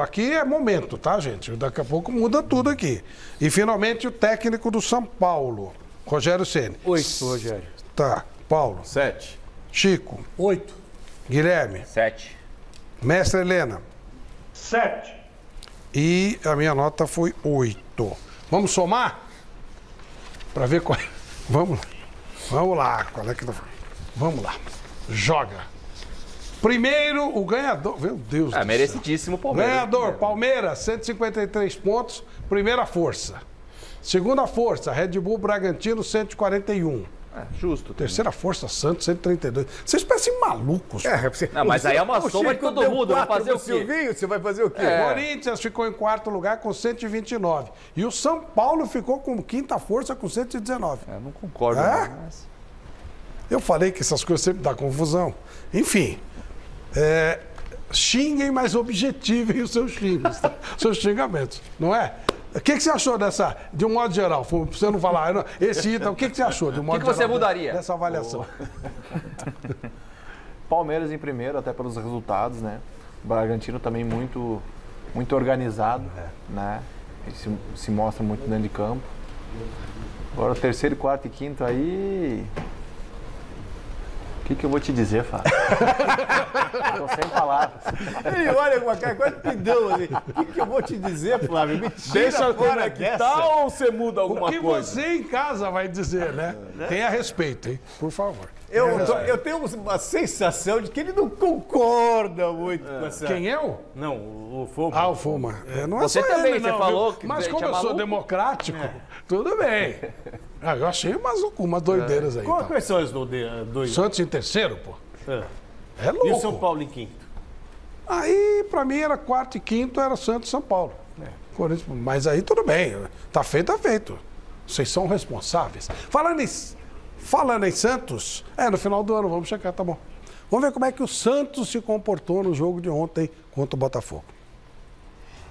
Aqui é momento, tá, gente? Daqui a pouco muda tudo aqui. E finalmente o técnico do São Paulo, Rogério Ceni. 8, Rogério. Tá. Paulo. 7. Chico. 8. Guilherme. 7. Mestre Helena. 7. E a minha nota foi 8. Vamos somar? Para ver qual é. Vamos lá. Qual é que tá? Vamos lá. Joga. Primeiro, o ganhador. Meu Deus do céu. Merecidíssimo Palmeiras. Ganhador, Palmeiras, 153 pontos. Primeira força. Segunda força, Red Bull Bragantino, 141. Justo. Terceira força, Santos, 132. Vocês parecem malucos. Não, mas aí é uma soma de todo mundo. Vai fazer o quê? Silvinho, você vai fazer o quê? O Corinthians ficou em quarto lugar com 129. E o São Paulo ficou com quinta força com 119. Não concordo. Mas... Eu falei que essas coisas sempre dão confusão. Enfim, xinguem, mas objetivem os seus xingos, tá? Seus xingamentos, não é? O que você achou dessa, de um modo geral? Pra você não falar, esse item, o que você achou de um modo geral? O que você mudaria? Dessa avaliação? Palmeiras em primeiro, até pelos resultados, né? O Bragantino também muito organizado, né? E se mostra muito dentro de campo. Agora o terceiro, quarto e quinto aí... O que eu vou te dizer, Fábio? Tô sem palavras. Ele olha com uma cara quase pidão assim. O que eu vou te dizer, Flávio? Me tira Deixa fora que tal ou você muda alguma coisa? O que você em casa vai dizer, né? Tenha respeito, hein? Por favor. Eu tenho uma sensação de que ele não concorda muito com essa... Quem eu? Não, o Foma. Ah, o Foma. Não é você só também, ele, você não, falou viu? que Mas como tinha eu sou maluco? democrático, tudo bem. Eu achei umas doideiras aí. Quais são as doideiras? Santos em terceiro, pô. É louco. E o São Paulo em quinto? Aí, pra mim, era quarto e quinto, era Santos e São Paulo. Corinthians, mas aí tudo bem. Tá feito, tá feito. Vocês são responsáveis. Falando em Santos, no final do ano, vamos checar, tá bom. Vamos ver como é que o Santos se comportou no jogo de ontem contra o Botafogo.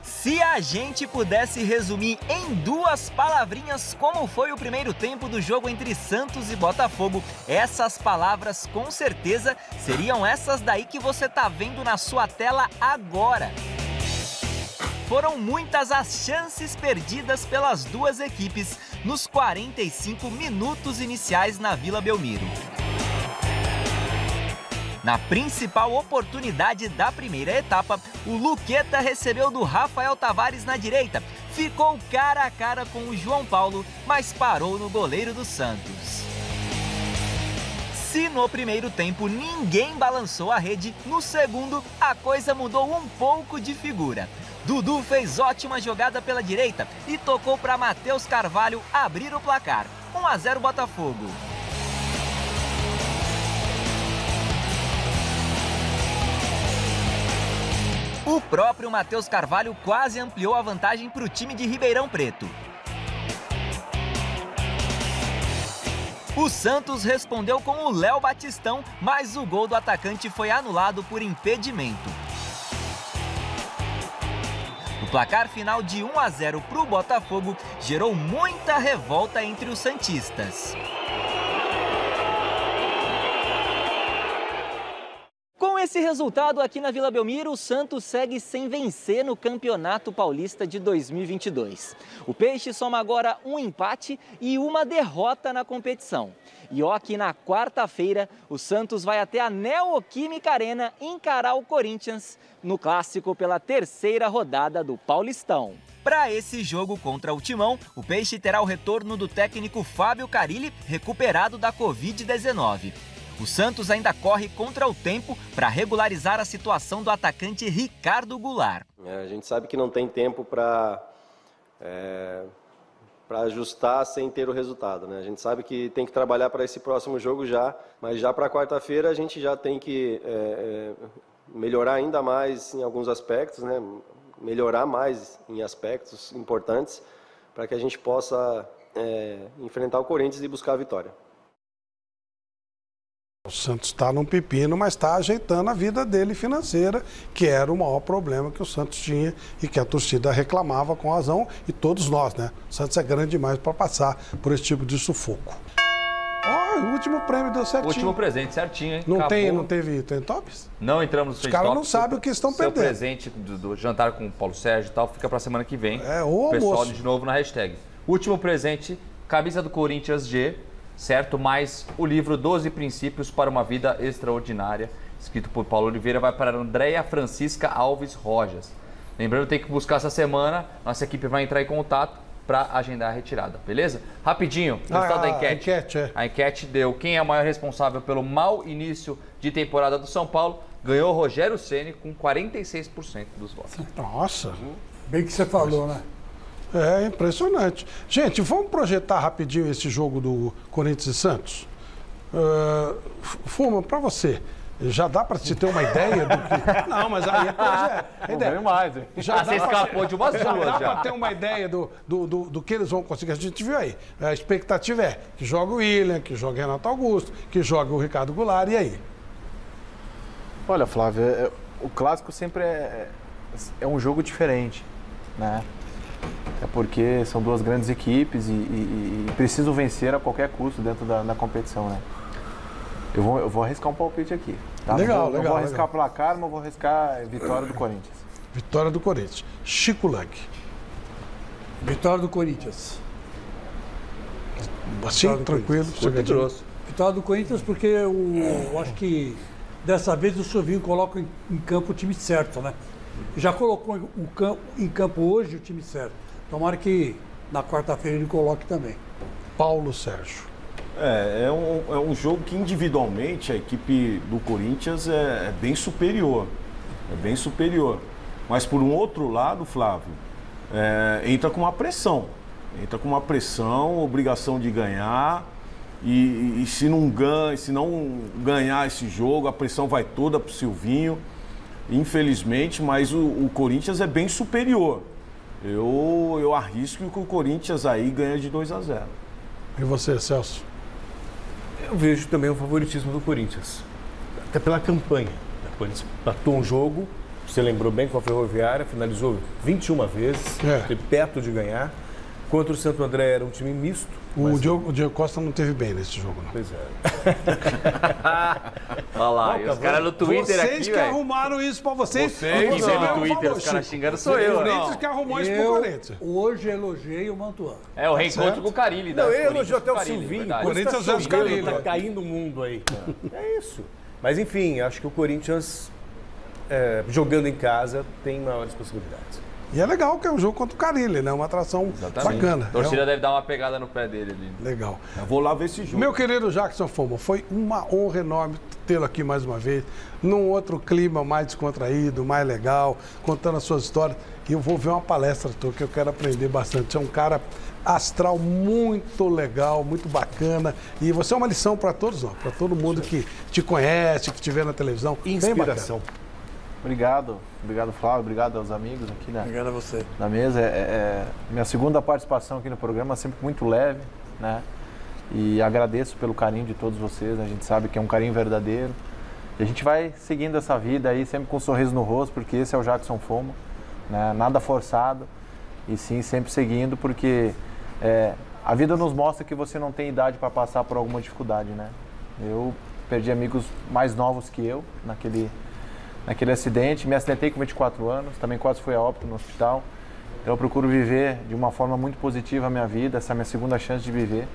Se a gente pudesse resumir em 2 palavrinhas como foi o primeiro tempo do jogo entre Santos e Botafogo, essas palavras com certeza seriam essas daí que você tá vendo na sua tela agora. Foram muitas as chances perdidas pelas duas equipes nos 45 minutos iniciais na Vila Belmiro. Na principal oportunidade da primeira etapa, o Luqueta recebeu do Rafael Tavares na direita, ficou cara a cara com o João Paulo, mas parou no goleiro do Santos. Se no primeiro tempo ninguém balançou a rede, no segundo a coisa mudou um pouco de figura. Dudu fez ótima jogada pela direita e tocou para Matheus Carvalho abrir o placar. 1-0 Botafogo. O próprio Matheus Carvalho quase ampliou a vantagem para o time de Ribeirão Preto. O Santos respondeu com o Léo Batistão, mas o gol do atacante foi anulado por impedimento. O placar final de 1-0 para o Botafogo gerou muita revolta entre os santistas. Com esse resultado aqui na Vila Belmiro, o Santos segue sem vencer no Campeonato Paulista de 2022. O Peixe soma agora um empate e uma derrota na competição. E ó que na quarta-feira o Santos vai até a Neoquímica Arena encarar o Corinthians no clássico pela terceira rodada do Paulistão. Para esse jogo contra o Timão, o Peixe terá o retorno do técnico Fábio Carilli, recuperado da Covid-19. O Santos ainda corre contra o tempo para regularizar a situação do atacante Ricardo Goulart. A gente sabe que não tem tempo para ajustar sem ter o resultado, né? A gente sabe que tem que trabalhar para esse próximo jogo já, mas já para quarta-feira a gente já tem que melhorar ainda mais em alguns aspectos, né? Melhorar mais em aspectos importantes para que a gente possa enfrentar o Corinthians e buscar a vitória. O Santos está num pepino, mas está ajeitando a vida dele financeira, que era o maior problema que o Santos tinha e que a torcida reclamava com razão, e todos nós, né? O Santos é grande demais para passar por esse tipo de sufoco. Ó, o último prêmio deu certinho. Último presente certinho, hein? Não teve tops? Não entramos Os no caras não sabem o que estão perdendo. Seu presente do jantar com o Paulo Sérgio e tal fica para semana que vem. O pessoal almoço. de novo na hashtag. Último presente, camisa do Corinthians G, certo? Mais o livro 12 Princípios para uma Vida Extraordinária, escrito por Paulo Oliveira, vai para Andréia Francisca Alves Rojas. Lembrando, tem que buscar essa semana, nossa equipe vai entrar em contato para agendar a retirada, beleza? Rapidinho, o resultado da enquete. A enquete deu quem é o maior responsável pelo mau início de temporada do São Paulo. Ganhou o Rogério Ceni com 46% dos votos. Nossa. Bem que você falou, né? É impressionante. Gente, vamos projetar rapidinho esse jogo do Corinthians e Santos? Fuma, para você, já dá para se ter uma ideia do que... Não, mas aí é ideia. Mais, hein? Você escapou de umas duas já. Dá já. para ter uma ideia do que eles vão conseguir. A gente viu aí. A expectativa é que joga o William, que joga o Renato Augusto, que joga o Ricardo Goulart, e aí? Olha, Flávio, o clássico sempre é um jogo diferente, né? É porque são duas grandes equipes e precisam vencer a qualquer custo dentro da competição, né? Eu vou arriscar um palpite aqui. Tá? Legal. Não vou arriscar placar, mas vou arriscar vitória do Corinthians. Vitória do Corinthians. Chico Lang. Vitória do Corinthians. Assim, tranquilo. Vitória do Corinthians porque eu acho que dessa vez o Silvinho coloca em campo o time certo, né? Já colocou em campo hoje o time certo. Tomara que na quarta-feira ele coloque também. Paulo Sérgio. É um jogo que individualmente a equipe do Corinthians é bem superior. É bem superior. Mas por um outro lado, Flávio, entra com uma pressão. Entra com uma pressão, obrigação de ganhar. E se não ganhar esse jogo, a pressão vai toda pro Silvinho. Infelizmente, mas o Corinthians é bem superior. Eu arrisco que o Corinthians aí ganha de 2-0. E você, Celso? Eu vejo também o favoritismo do Corinthians. Até pela campanha. O Corinthians empatou um jogo, você lembrou bem, com a Ferroviária, finalizou 21 vezes, esteve perto de ganhar. Contra o Santo André era um time misto. O Diego Costa não teve bem nesse jogo, não. Pois é. Olha lá, e os caras no Twitter aqui, Vocês que arrumaram isso pra vocês. Quem vê no Twitter os caras xingando sou eu. O Corinthians que arrumou isso pro Corinthians. Hoje elogiei o Mantuan. É o reencontro com o Carilli. Não, ele elogiou até o Silvinho. O Corinthians é o Carilli. Tá caindo o mundo aí. É isso. Mas enfim, acho que o Corinthians, jogando em casa, tem maiores possibilidades. E é legal que é um jogo contra o Carilli, né? Uma atração bacana. A torcida deve dar uma pegada no pé dele ali. Legal. Eu vou lá ver esse jogo. Meu querido Jackson Foma, foi uma honra enorme tê-lo aqui mais uma vez, num outro clima mais descontraído, mais legal, contando as suas histórias. E eu vou ver uma palestra tua que eu quero aprender bastante. Você é um cara astral muito legal, muito bacana. E você é uma lição para todos nós, para todo mundo que te conhece, que te vê na televisão. Inspiração. Obrigado, Flávio, obrigado aos amigos aqui Obrigado a você. na mesa. Minha segunda participação aqui no programa, sempre muito leve, né? E agradeço pelo carinho de todos vocês, a gente sabe que é um carinho verdadeiro. E a gente vai seguindo essa vida aí, sempre com um sorriso no rosto, porque esse é o Jackson Foma, né? Nada forçado, e sim sempre seguindo, porque a vida nos mostra que você não tem idade para passar por alguma dificuldade, né? Eu perdi amigos mais novos que eu naquele acidente, me acidentei com 24 anos, também quase fui a óbito no hospital. Eu procuro viver de uma forma muito positiva a minha vida, essa é a minha segunda chance de viver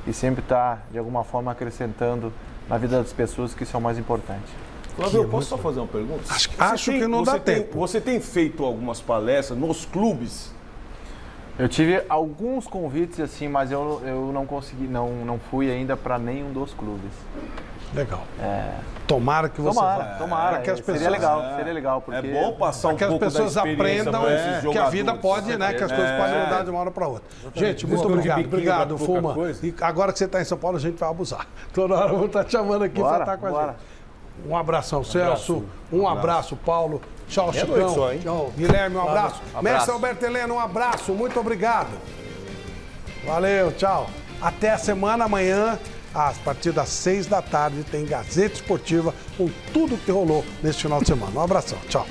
e sempre estar, de alguma forma, acrescentando na vida das pessoas, que isso é o mais importante. Flávio, eu posso só fazer uma pergunta? Acho que não dá tempo. Você tem feito algumas palestras nos clubes? Eu tive alguns convites assim, mas eu não consegui, não fui ainda para nenhum dos clubes. Legal. Tomara que você Tomara. Que as pessoas, seria legal. Porque é bom passar um que pouco as pessoas da experiência aprendam que a vida pode, né? Que as coisas podem mudar de uma hora para outra. Gente, muito obrigado. Obrigado, Fuma. E agora que você está em São Paulo, a gente vai abusar. Toda hora eu vou estar te chamando aqui para estar com a gente. Um abração, Celso. Um abraço, Paulo. Tchau, Chicão. Tchau. Guilherme, um abraço. Mestre Alberto Helena, um abraço. Muito obrigado. Valeu, tchau. Até a semana amanhã. A partir das 6 da tarde tem Gazeta Esportiva com tudo que rolou nesse final de semana. Um abração, tchau.